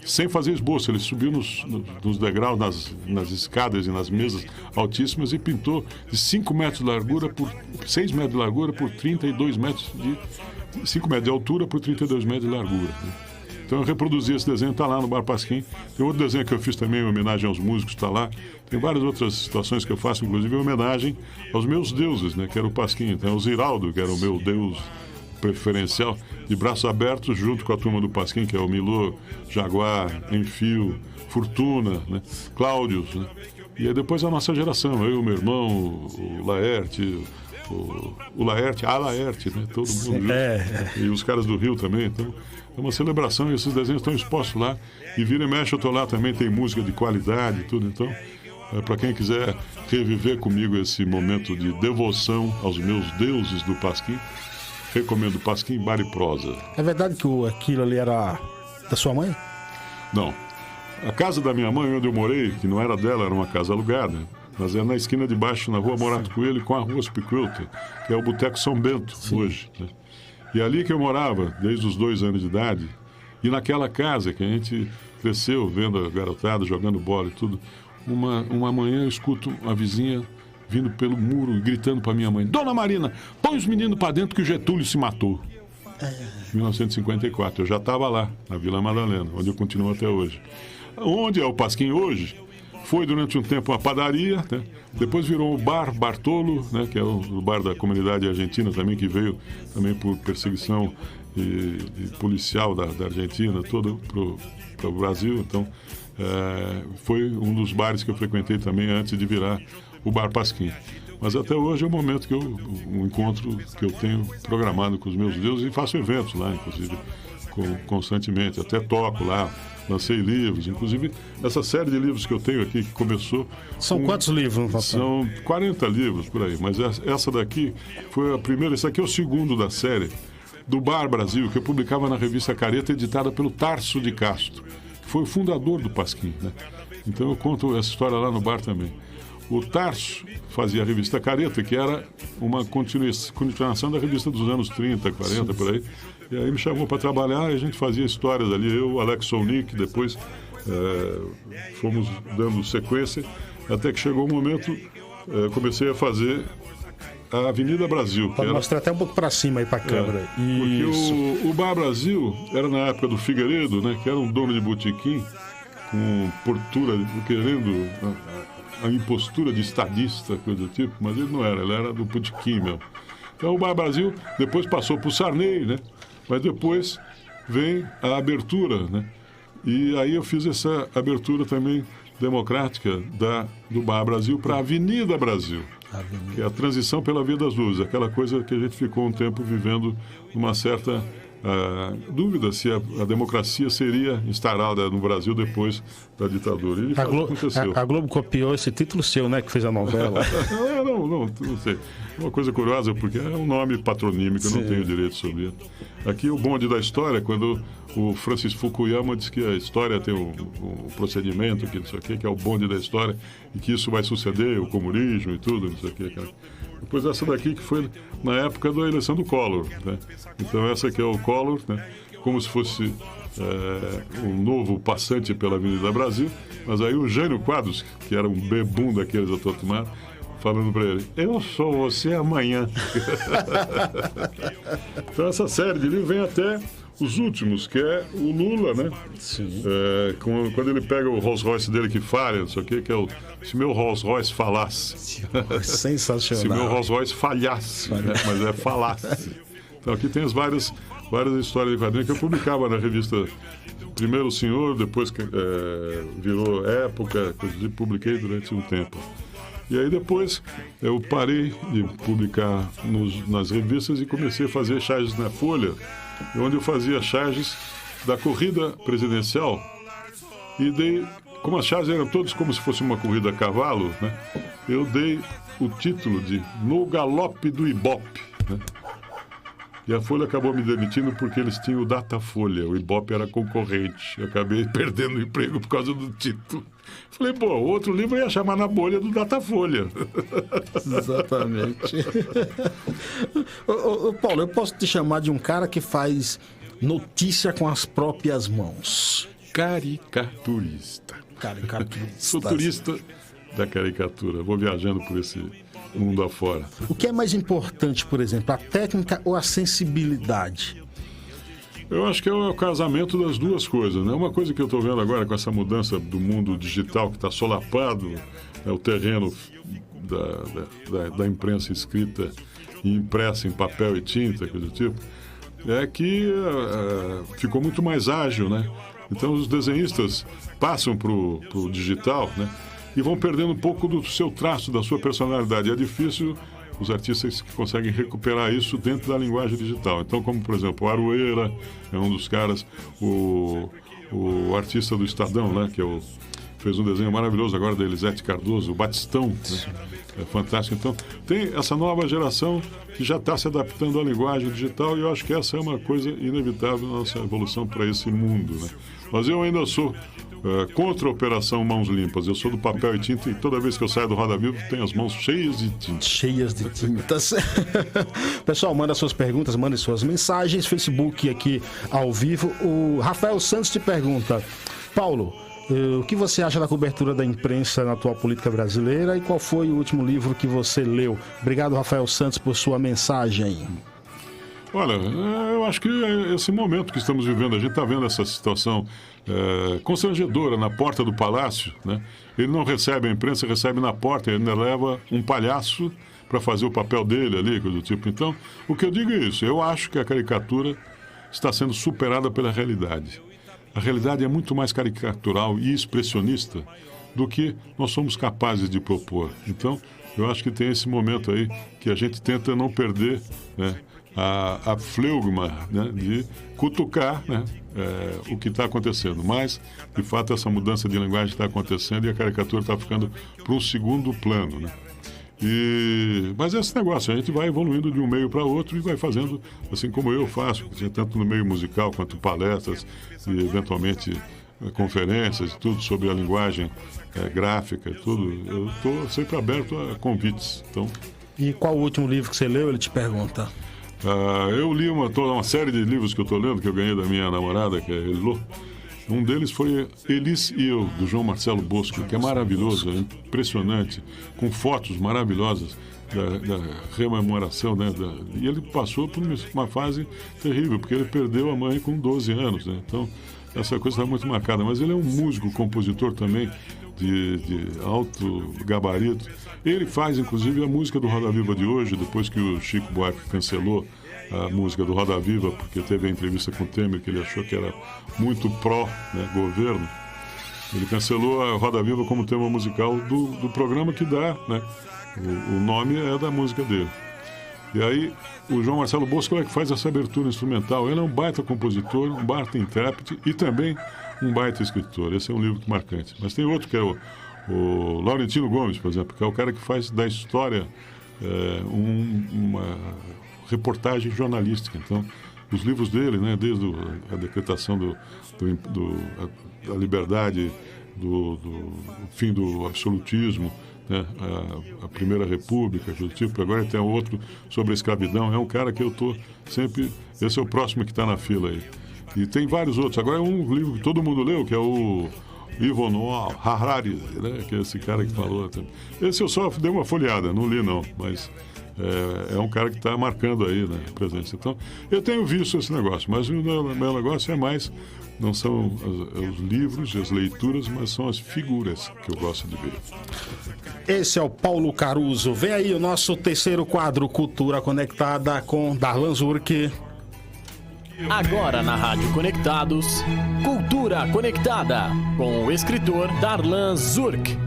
Sem fazer esboço. Ele subiu nos degraus, nas escadas e nas mesas altíssimas e pintou de 5 metros de largura por 6 metros de largura por 32 metros de 5 metros de altura por 32 metros de largura, né? Então eu reproduzi esse desenho, está lá no Bar Pasquim. Tem outro desenho que eu fiz também em homenagem aos músicos, está lá. Tem várias outras situações que eu faço, inclusive em homenagem aos meus deuses, né, que era o Pasquim. Tem o Ziraldo, que era o meu deus preferencial, de braços abertos, junto com a turma do Pasquim, que é o Milô, Jaguar, Enfio, Fortuna, né, Cláudios, né? E aí depois a nossa geração, eu, meu irmão, o Laerte, o Laerte, a Laerte, né? Todo mundo junto. E os caras do Rio também. Então, é uma celebração e esses desenhos estão expostos lá. E vira e mexe, eu estou lá também, tem música de qualidade e tudo. Então, para quem quiser reviver comigo esse momento de devoção aos meus deuses do Pasquim, recomendo Pasquim Bar e Prosa. É verdade que aquilo ali era da sua mãe? Não. A casa da minha mãe, onde eu morei, que não era dela, era uma casa alugada, mas é na esquina de baixo, na Rua Morato Coelho, com a Rua Spiquilta, que é o Boteco São Bento, hoje, né? E ali que eu morava, desde os 2 anos de idade, e naquela casa que a gente cresceu vendo a garotada, jogando bola e tudo, uma manhã eu escuto a vizinha vindo pelo muro e gritando para minha mãe: Dona Marina, põe os meninos para dentro que o Getúlio se matou. 1954, eu já estava lá, na Vila Madalena, onde eu continuo até hoje. Onde é o Pasquim hoje? Foi durante um tempo uma padaria, né? Depois virou o Bar Bartolo, né? Que é o bar da comunidade argentina também, que veio também por perseguição e policial da Argentina, todo para o Brasil. Então, foi um dos bares que eu frequentei também antes de virar o Bar Pasquim. Mas até hoje é o momento que um encontro que eu tenho programado com os meus deuses e faço eventos lá, inclusive, constantemente. Até toco lá, lancei livros, inclusive essa série de livros que eu tenho aqui, que começou... São quantos livros? São 40 livros, por aí, mas essa daqui foi a primeira, esse aqui é o segundo da série, do Bar Brasil, que eu publicava na revista Careta, editada pelo Tarso de Castro, que foi o fundador do Pasquim, né? Então eu conto essa história lá no bar também. O Tarso fazia a revista Careta, que era uma continuação da revista dos anos 30, 40, por aí. E aí me chamou para trabalhar e a gente fazia histórias ali. Eu, Alex Solnick, depois fomos dando sequência, até que chegou um momento, comecei a fazer a Avenida Brasil. Pode mostrar até um pouco para cima aí para a câmera. Porque o Bar Brasil era na época do Figueiredo, né, que era um dono de botequim, com portura, querendo a impostura de estadista, coisa do tipo, mas ele não era, ele era do botequim mesmo. Então o Bar Brasil depois passou para o Sarney, né? Mas depois vem a abertura, né? E aí eu fiz essa abertura também democrática do Bar Brasil para a Avenida Brasil, que é a transição pela Via das Luzes, aquela coisa que a gente ficou um tempo vivendo uma certa dúvida se a democracia seria instalada no Brasil depois da ditadura. E aconteceu. A Globo copiou esse título seu, né, que fez a novela. não sei. Uma coisa curiosa, porque é um nome patronímico, eu não tenho direito sobre ele. Aqui o bonde da história, quando o Francis Fukuyama diz que a história tem um procedimento, que não sei o quê, que é o bonde da história, e que isso vai suceder, o comunismo e tudo, não sei o quê. Depois essa daqui que foi na época da eleição do Collor, né? Então essa aqui é o Collor, né? Como se fosse um novo passante pela Avenida Brasil, mas aí o Jânio Quadros, que era um bebum daqueles a todo tomar, falando para ele: eu sou você amanhã. Então essa série de livros vem até os últimos, que é o Lula, né? Sim. Quando ele pega o Rolls Royce dele que falha, não sei o que é o se meu Rolls Royce falasse. Sensacional. Se meu Rolls Royce falhasse, né? Mas é falasse. Então aqui tem as várias histórias de quadrinhos que eu publicava na revista Primeiro o Senhor, depois virou Época, e publiquei durante um tempo. E aí depois eu parei de publicar nas revistas e comecei a fazer charges na Folha, onde eu fazia charges da corrida presidencial e como as charges eram todas como se fosse uma corrida a cavalo, né, eu dei o título de No Galope do Ibope, né? E a Folha acabou me demitindo porque eles tinham o Datafolha, o Ibope era concorrente. Eu acabei perdendo o emprego por causa do título. Falei, pô, o outro livro ia chamar Na Bolha do Datafolha. Exatamente. Ô, Paulo, eu posso te chamar de um cara que faz notícia com as próprias mãos. Caricaturista. Sou turista da caricatura. Vou viajando por esse mundo afora. O que é mais importante, por exemplo, a técnica ou a sensibilidade? Eu acho que é o casamento das duas coisas, né? Uma coisa que eu estou vendo agora com essa mudança do mundo digital que está solapado, o terreno da imprensa escrita e impressa em papel e tinta, coisa do tipo, é que ficou muito mais ágil, né? Então os desenhistas passam para o digital, né? E vão perdendo um pouco do seu traço, da sua personalidade. É difícil os artistas que conseguem recuperar isso dentro da linguagem digital. Então, como, por exemplo, o Aroeira é um dos caras, o artista do Estadão, né, que fez um desenho maravilhoso agora da Elisete Cardoso, o Batistão, né? É fantástico. Então, tem essa nova geração que já está se adaptando à linguagem digital e eu acho que essa é uma coisa inevitável na nossa evolução para esse mundo, né? Mas eu ainda sou contra a operação Mãos Limpas. Eu sou do papel e tinta e toda vez que eu saio do Roda Viva tenho as mãos cheias de tinta. Cheias de tintas. Pessoal, manda suas perguntas, manda suas mensagens. Facebook aqui ao vivo. O Rafael Santos te pergunta: Paulo, o que você acha da cobertura da imprensa na atual política brasileira e qual foi o último livro que você leu? Obrigado, Rafael Santos, por sua mensagem. Olha, eu acho que esse momento que estamos vivendo, a gente está vendo essa situação constrangedora na porta do palácio, né? Ele não recebe a imprensa, recebe na porta, ele ainda leva um palhaço para fazer o papel dele ali, coisa do tipo. Então, o que eu digo é isso, eu acho que a caricatura está sendo superada pela realidade. A realidade é muito mais caricatural e expressionista do que nós somos capazes de propor. Então, eu acho que tem esse momento aí que a gente tenta não perder, né, a fleugma, né, de cutucar, né, o que está acontecendo. Mas, de fato, essa mudança de linguagem está acontecendo e a caricatura está ficando para um segundo plano, né? Mas esse negócio, a gente vai evoluindo de um meio para outro e vai fazendo assim como eu faço, tanto no meio musical quanto palestras e, eventualmente, conferências e tudo sobre a linguagem gráfica e tudo. Eu estou sempre aberto a convites. Então... E qual o último livro que você leu? Ele te pergunta. Eu li uma série de livros que eu estou lendo, que eu ganhei da minha namorada, que é Elô. Um deles foi Elis e Eu, do João Marcelo Bosco, que é maravilhoso, é impressionante, com fotos maravilhosas da rememoração, né? E ele passou por uma fase terrível, porque ele perdeu a mãe com 12 anos, né? Então, essa coisa está muito marcada. Mas ele é um músico, compositor também, de alto gabarito. Ele faz, inclusive, a música do Roda Viva de hoje, depois que o Chico Buarque cancelou a música do Roda Viva, porque teve a entrevista com o Temer, que ele achou que era muito pró-governo. Ele cancelou a Roda Viva como tema musical do programa que dá, né? O nome é da música dele. E aí, o João Marcelo Bosco é que faz essa abertura instrumental. Ele é um baita compositor, um baita intérprete e também um baita escritor. Esse é um livro marcante. Mas tem outro que é o Laurentino Gomes, por exemplo, que é o cara que faz da história uma reportagem jornalística. Então, os livros dele, né, desde a decretação da liberdade, do fim do absolutismo, né, a Primeira República, tipo, agora tem outro sobre a escravidão. É um cara que eu estou sempre... Esse é o próximo que está na fila aí. E tem vários outros. Agora é um livro que todo mundo leu, que é o Yuval Harari, né, que é esse cara que falou. Esse eu só dei uma folheada, não li não, mas... É um cara que está marcando aí, né, a presença. Então, eu tenho visto esse negócio, mas o meu negócio é mais, não são os livros e as leituras, mas são as figuras que eu gosto de ver. Esse é o Paulo Caruso. Vem aí o nosso terceiro quadro, Cultura Conectada, com Darlan Zurk. Agora na Rádio Conectados, Cultura Conectada, com o escritor Darlan Zurk.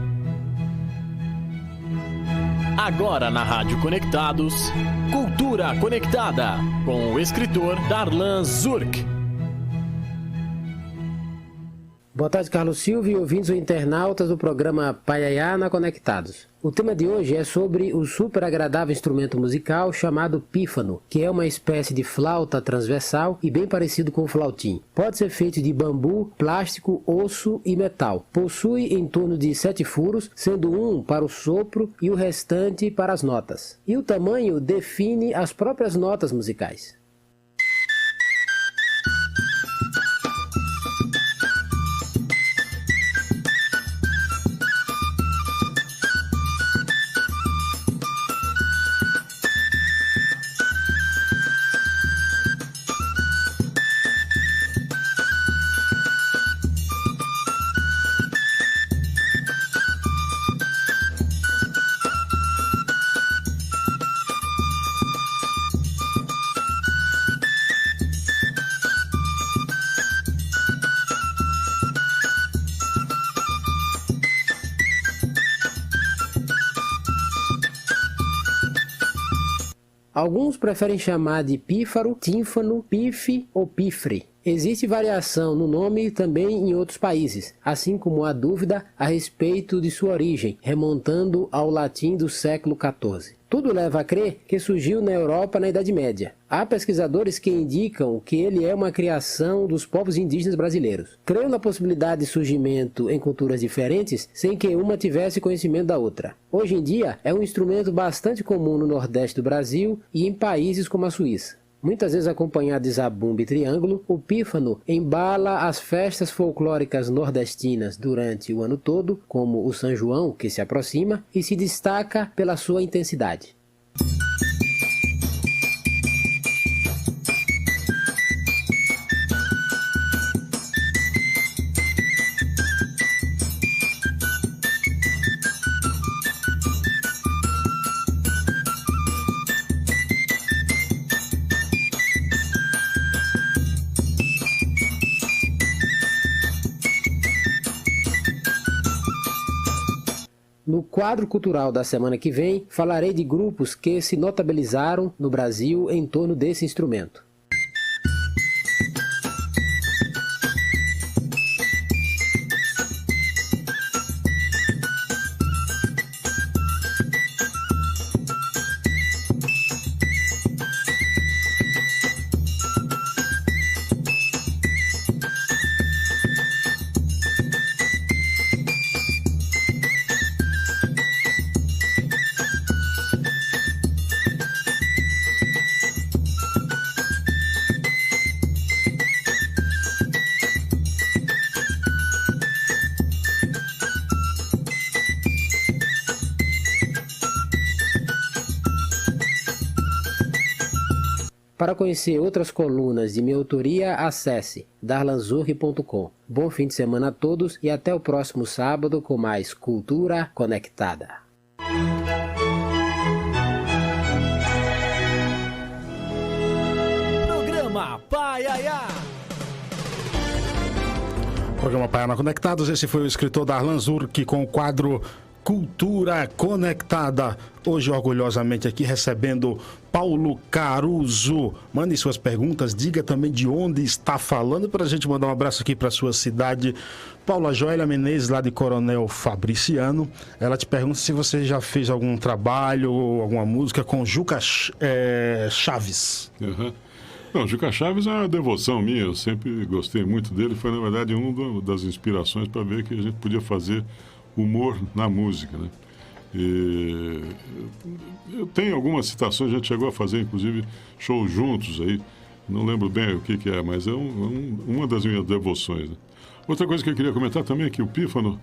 Agora na Rádio Conectados, Cultura Conectada, com o escritor Darlan Zurk. Boa tarde, Carlos Silva e ouvintes ou internautas do programa Paiaiá na Conectados. O tema de hoje é sobre o super agradável instrumento musical chamado pífano, que é uma espécie de flauta transversal e bem parecido com o flautim. Pode ser feito de bambu, plástico, osso e metal. Possui em torno de 7 furos, sendo um para o sopro e o restante para as notas. E o tamanho define as próprias notas musicais. Alguns preferem chamar de pífaro, tímpano, pife ou pifre. Existe variação no nome também em outros países, assim como há dúvida a respeito de sua origem, remontando ao latim do século XIV. Tudo leva a crer que surgiu na Europa na Idade Média. Há pesquisadores que indicam que ele é uma criação dos povos indígenas brasileiros. Creio na possibilidade de surgimento em culturas diferentes sem que uma tivesse conhecimento da outra. Hoje em dia, é um instrumento bastante comum no Nordeste do Brasil e em países como a Suíça. Muitas vezes acompanhado de zabumba e triângulo, o pífano embala as festas folclóricas nordestinas durante o ano todo, como o São João, que se aproxima, e se destaca pela sua intensidade. No quadro cultural da semana que vem, falarei de grupos que se notabilizaram no Brasil em torno desse instrumento. Para conhecer outras colunas de minha autoria, acesse darlanzurri.com. Bom fim de semana a todos e até o próximo sábado com mais Cultura Conectada. Programa Paiaiá. Programa Paiaiá Conectados, esse foi o escritor Darlan Zurri com o quadro Cultura Conectada. Hoje, orgulhosamente, aqui recebendo Paulo Caruso. Mande suas perguntas, diga também de onde está falando, para a gente mandar um abraço aqui para a sua cidade. Paula Joélia Menezes, lá de Coronel Fabriciano. Ela te pergunta se você já fez algum trabalho ou alguma música com Juca Chaves. Uhum. Não, Juca Chaves é uma devoção minha, eu sempre gostei muito dele. Foi, na verdade, uma das inspirações para ver que a gente podia fazer humor na música, né? E eu tenho algumas citações, a gente chegou a fazer, inclusive, shows juntos aí. Não lembro bem o que é, mas é uma das minhas devoções, né? Outra coisa que eu queria comentar também é que o pífano,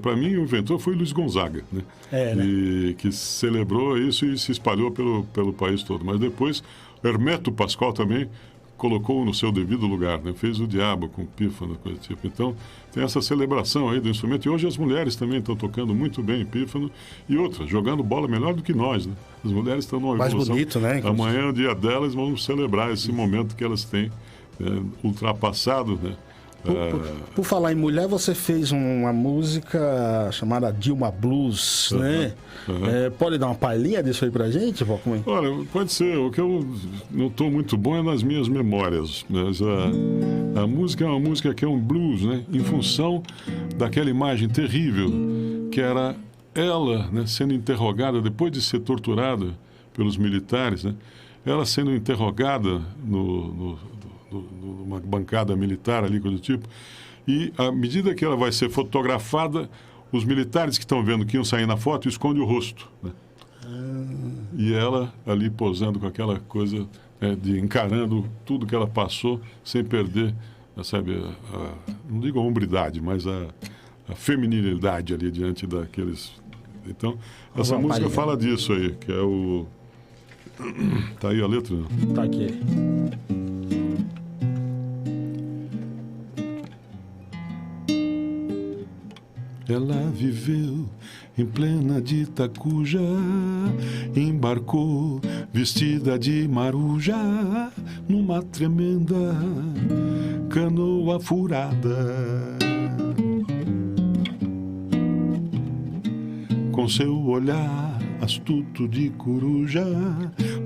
para mim, o inventor foi Luiz Gonzaga, né? Né? E que celebrou isso e se espalhou pelo país todo. Mas depois, Hermeto Pascoal também colocou no seu devido lugar, né? Fez o diabo com o pífano, coisa do tipo. Então, tem essa celebração aí do instrumento. E hoje as mulheres também estão tocando muito bem pífano. E outra, jogando bola melhor do que nós, né? As mulheres estão numa evolução. Mais bonito, né? Amanhã é o dia delas, vamos celebrar esse momento que elas têm ultrapassado, né? Por falar em mulher, você fez uma música chamada Dilma Blues, né? Pode dar uma palhinha disso aí pra gente, Valcomem? Olha, pode ser. O que eu não estou muito bom é nas minhas memórias. Mas a música é uma música que é um blues, né? Em função daquela imagem terrível que era ela, né, sendo interrogada depois de ser torturada pelos militares, né? Ela sendo interrogada numa bancada militar ali, coisa do tipo, e à medida que ela vai ser fotografada, os militares que estão vendo que iam sair na foto escondem o rosto, né? E ela ali posando com aquela coisa, né, de encarando tudo que ela passou sem perder, sabe, não digo a hombridade, mas a feminilidade ali diante daqueles. Então, essa música fala disso aí, que é o... Tá aí a letra? Tá aqui. Ela viveu em plena de Itacuja, embarcou vestida de maruja numa tremenda canoa furada. Com seu olhar astuto de coruja,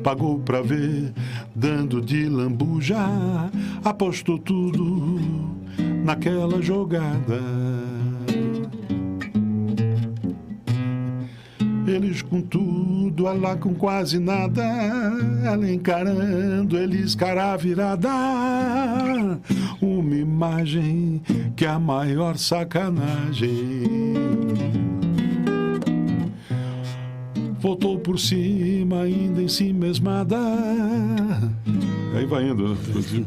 pagou pra ver, dando de lambuja, apostou tudo naquela jogada. Eles com tudo, ela com quase nada, ela encarando, eles cara virada. Uma imagem que é a maior sacanagem. Voltou por cima, ainda em si mesmada. Aí vai indo, né?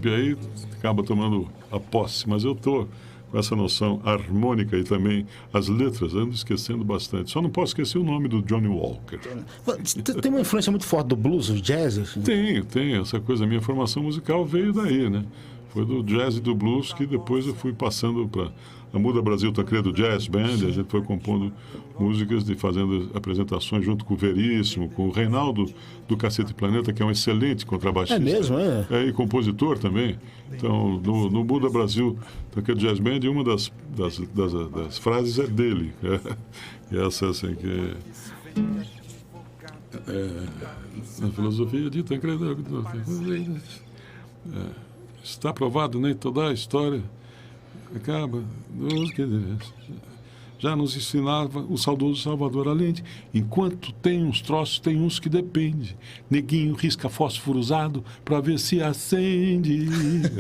E aí acaba tomando a posse. Mas eu tô com essa noção harmônica e também as letras, ando esquecendo bastante. Só não posso esquecer o nome do Johnny Walker. Tem uma influência muito forte do blues, do jazz? Assim? Tem. Essa coisa, a minha formação musical veio daí, né? Foi do jazz e do blues que depois eu fui passando para a Muda Brasil Tancredo Jazz Band. A gente foi compondo músicas e fazendo apresentações junto com o Veríssimo, com o Reinaldo do Cacete Planeta, que é um excelente contrabaixista. É mesmo, é? E compositor também. Então, no Muda Brasil Tancredo Jazz Band, uma das frases é dele. E essa, assim, que a filosofia de Tancredo... Está provado, nem toda a história acaba. Já nos ensinava o saudoso Salvador Allende. Enquanto tem uns troços, tem uns que depende. Neguinho risca fósforo usado para ver se acende.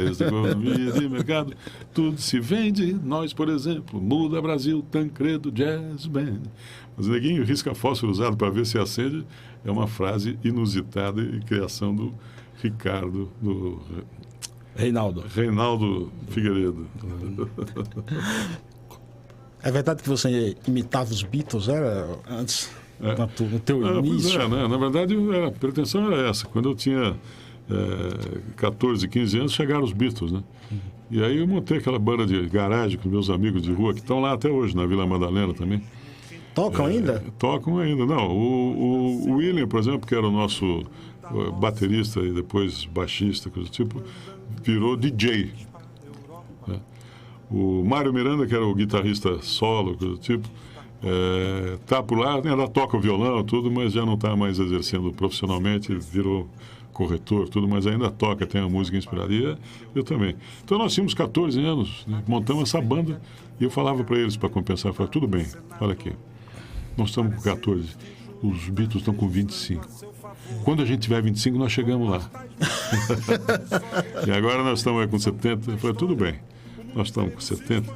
Essa economia de mercado, tudo se vende. Nós, por exemplo, Muda Brasil Tancredo Jazz Band. Mas neguinho risca fósforo usado para ver se acende é uma frase inusitada e criação do Ricardo, do Reinaldo Figueiredo. É verdade que você imitava os Beatles, era antes, no teu início? Né? Na verdade, a pretensão era essa. Quando eu tinha 14, 15 anos, chegaram os Beatles, né? E aí eu montei aquela banda de garagem com meus amigos de rua, que estão lá até hoje, na Vila Madalena também. Tocam ainda? Tocam ainda. Não, o William, por exemplo, que era o nosso baterista e depois baixista, coisa do tipo, virou DJ. Né? O Mário Miranda, que era o guitarrista solo, coisa do tipo, tá por lá, ainda toca o violão, tudo, mas já não está mais exercendo profissionalmente, virou corretor, tudo, mas ainda toca, tem a música inspirada. E eu também. Então nós tínhamos 14 anos, né? Montamos essa banda e eu falava para eles, para compensar, eu falava, tudo bem, olha aqui, nós estamos com 14, os Beatles estão com 25. Quando a gente tiver 25, nós chegamos lá. E agora nós estamos aí com 70. Eu falei, tudo bem, nós estamos com 70,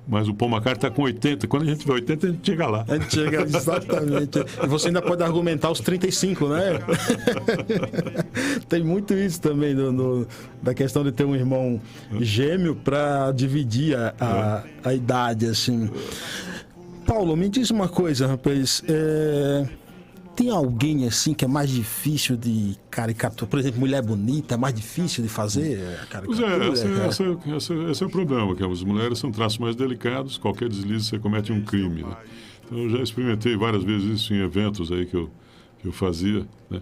mas o Paul McCartney está com 80. Quando a gente tiver 80, a gente chega lá. A gente chega, exatamente. E você ainda pode argumentar os 35, né? Tem muito isso também da questão de ter um irmão gêmeo para dividir a idade, assim. Paulo, me diz uma coisa, rapaz. Tem alguém assim que é mais difícil de caricatura? Por exemplo, mulher bonita, é mais difícil de fazer a caricatura? Esse é o problema, que as mulheres são traços mais delicados, qualquer deslize você comete um crime, né? Então eu já experimentei várias vezes isso em eventos aí que eu fazia, né?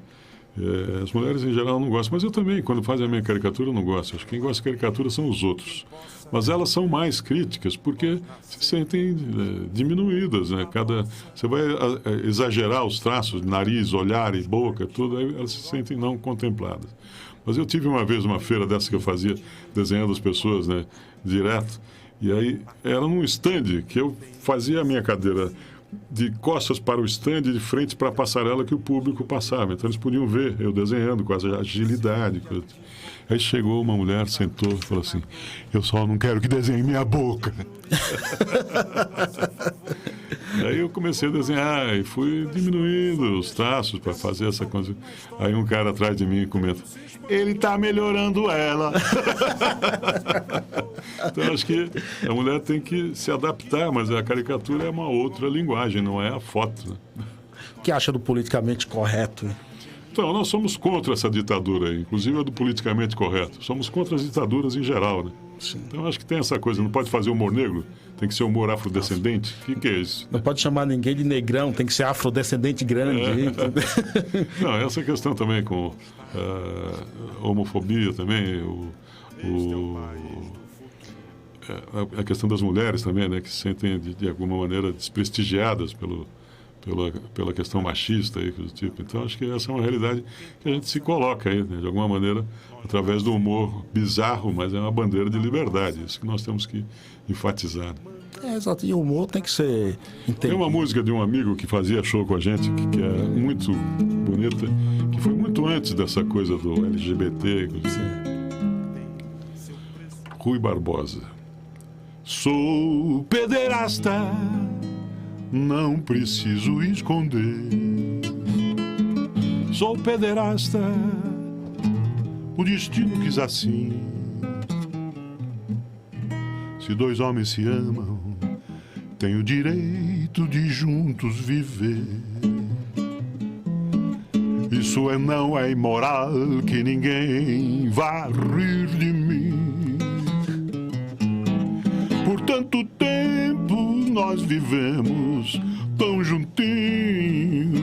As mulheres em geral não gostam, mas eu também, quando fazem a minha caricatura, eu não gosto. Acho que quem gosta de caricatura são os outros. Mas elas são mais críticas porque se sentem diminuídas, né? Você vai exagerar os traços, nariz, olhar e boca, tudo, aí elas se sentem não contempladas. Mas eu tive uma vez uma feira dessa que eu fazia, desenhando as pessoas, né, direto, e aí era num stand que eu fazia a minha cadeira de costas para o stand e de frente para a passarela que o público passava. Então eles podiam ver eu desenhando com essa agilidade. Aí chegou uma mulher, sentou e falou assim: eu só não quero que desenhe minha boca. Aí eu comecei a desenhar e fui diminuindo os traços para fazer essa coisa. Aí um cara atrás de mim comenta: ele está melhorando ela. Então acho que a mulher tem que se adaptar, mas a caricatura é uma outra linguagem, não é a foto, né? O que acha do politicamente correto? Então, nós somos contra essa ditadura aí, inclusive a do politicamente correto. Somos contra as ditaduras em geral, né? Sim. Então, acho que tem essa coisa, não pode fazer humor negro, tem que ser humor afrodescendente. O que é isso? Não pode chamar ninguém de negrão, tem que ser afrodescendente grande. Não, essa questão também com homofobia também, a questão das mulheres também, né, que se sentem de alguma maneira desprestigiadas pela questão machista aí, tipo. Então acho que essa é uma realidade que a gente se coloca aí, né, de alguma maneira, através do humor bizarro, mas é uma bandeira de liberdade, isso que nós temos que enfatizar. Exato, e o humor tem que ser entendido. Tem uma música de um amigo que fazia show com a gente, que é muito bonita, que foi muito antes dessa coisa do LGBT. Rui Barbosa. Sou pederasta, não preciso esconder. Sou pederasta, o destino quis assim. Se dois homens se amam, têm o direito de juntos viver. Isso não é imoral, que ninguém vá rir de mim. Por tanto tempo nós vivemos tão juntinhos.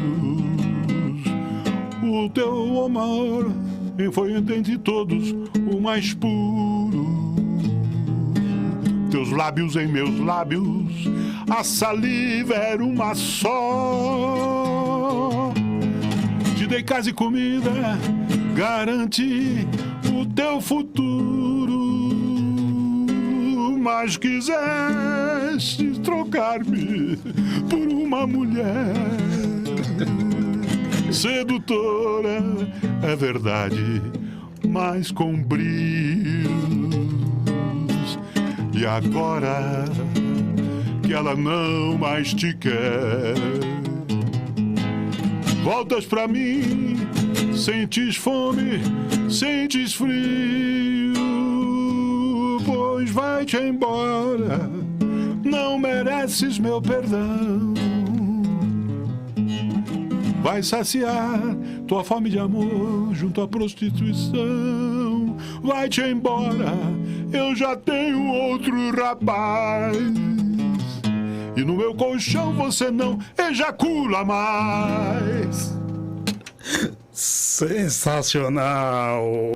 O teu amor foi entre todos o mais puro. Teus lábios em meus lábios, a saliva era uma só. Te dei casa e comida, garanti o teu futuro. Mas quiseste trocar-me por uma mulher sedutora, é verdade, mas com brilhos. E agora que ela não mais te quer, voltas pra mim, sentes fome, sentes frio, pois vai-te embora, não mereces meu perdão. Vai saciar tua fome de amor junto à prostituição. Vai-te embora, eu já tenho outro rapaz. E no meu colchão você não ejacula mais. Sensacional!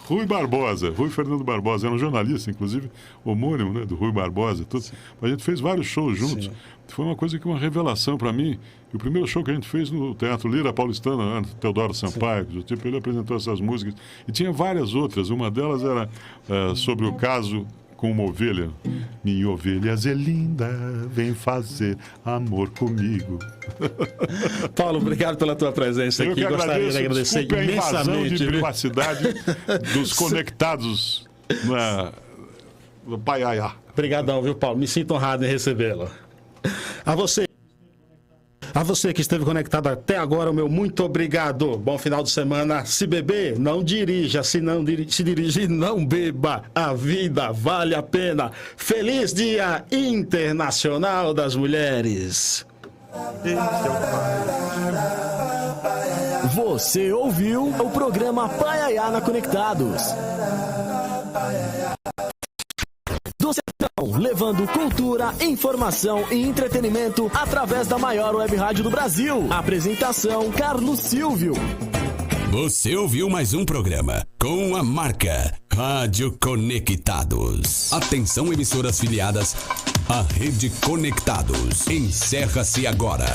Rui Barbosa, Rui Fernando Barbosa, era um jornalista, inclusive, homônimo, né, do Rui Barbosa. Tudo. A gente fez vários shows juntos. Sim. Foi uma coisa que uma revelação para mim. O primeiro show que a gente fez no Teatro Lira Paulistana, né, Teodoro Sampaio, tipo, ele apresentou essas músicas. E tinha várias outras. Uma delas era sobre o caso com uma ovelha. Minha ovelha é linda, vem fazer amor comigo. Paulo, obrigado pela tua presença aqui. Gostaria de agradecer imensamente. A invasão de privacidade dos conectados no Paiaiá. Obrigadão, viu, Paulo? Me sinto honrado em recebê-lo. A você que esteve conectado até agora, o meu muito obrigado. Bom final de semana. Se beber, não dirija. Se dirigir, não beba. A vida vale a pena. Feliz Dia Internacional das Mulheres. Você ouviu o programa Paiaiana Conectados. do Sertão, levando cultura, informação e entretenimento através da maior web rádio do Brasil. Apresentação Carlos Silvio. Você ouviu mais um programa com a marca Rádio Conectados. Atenção, emissoras filiadas à Rede Conectados. Encerra-se agora.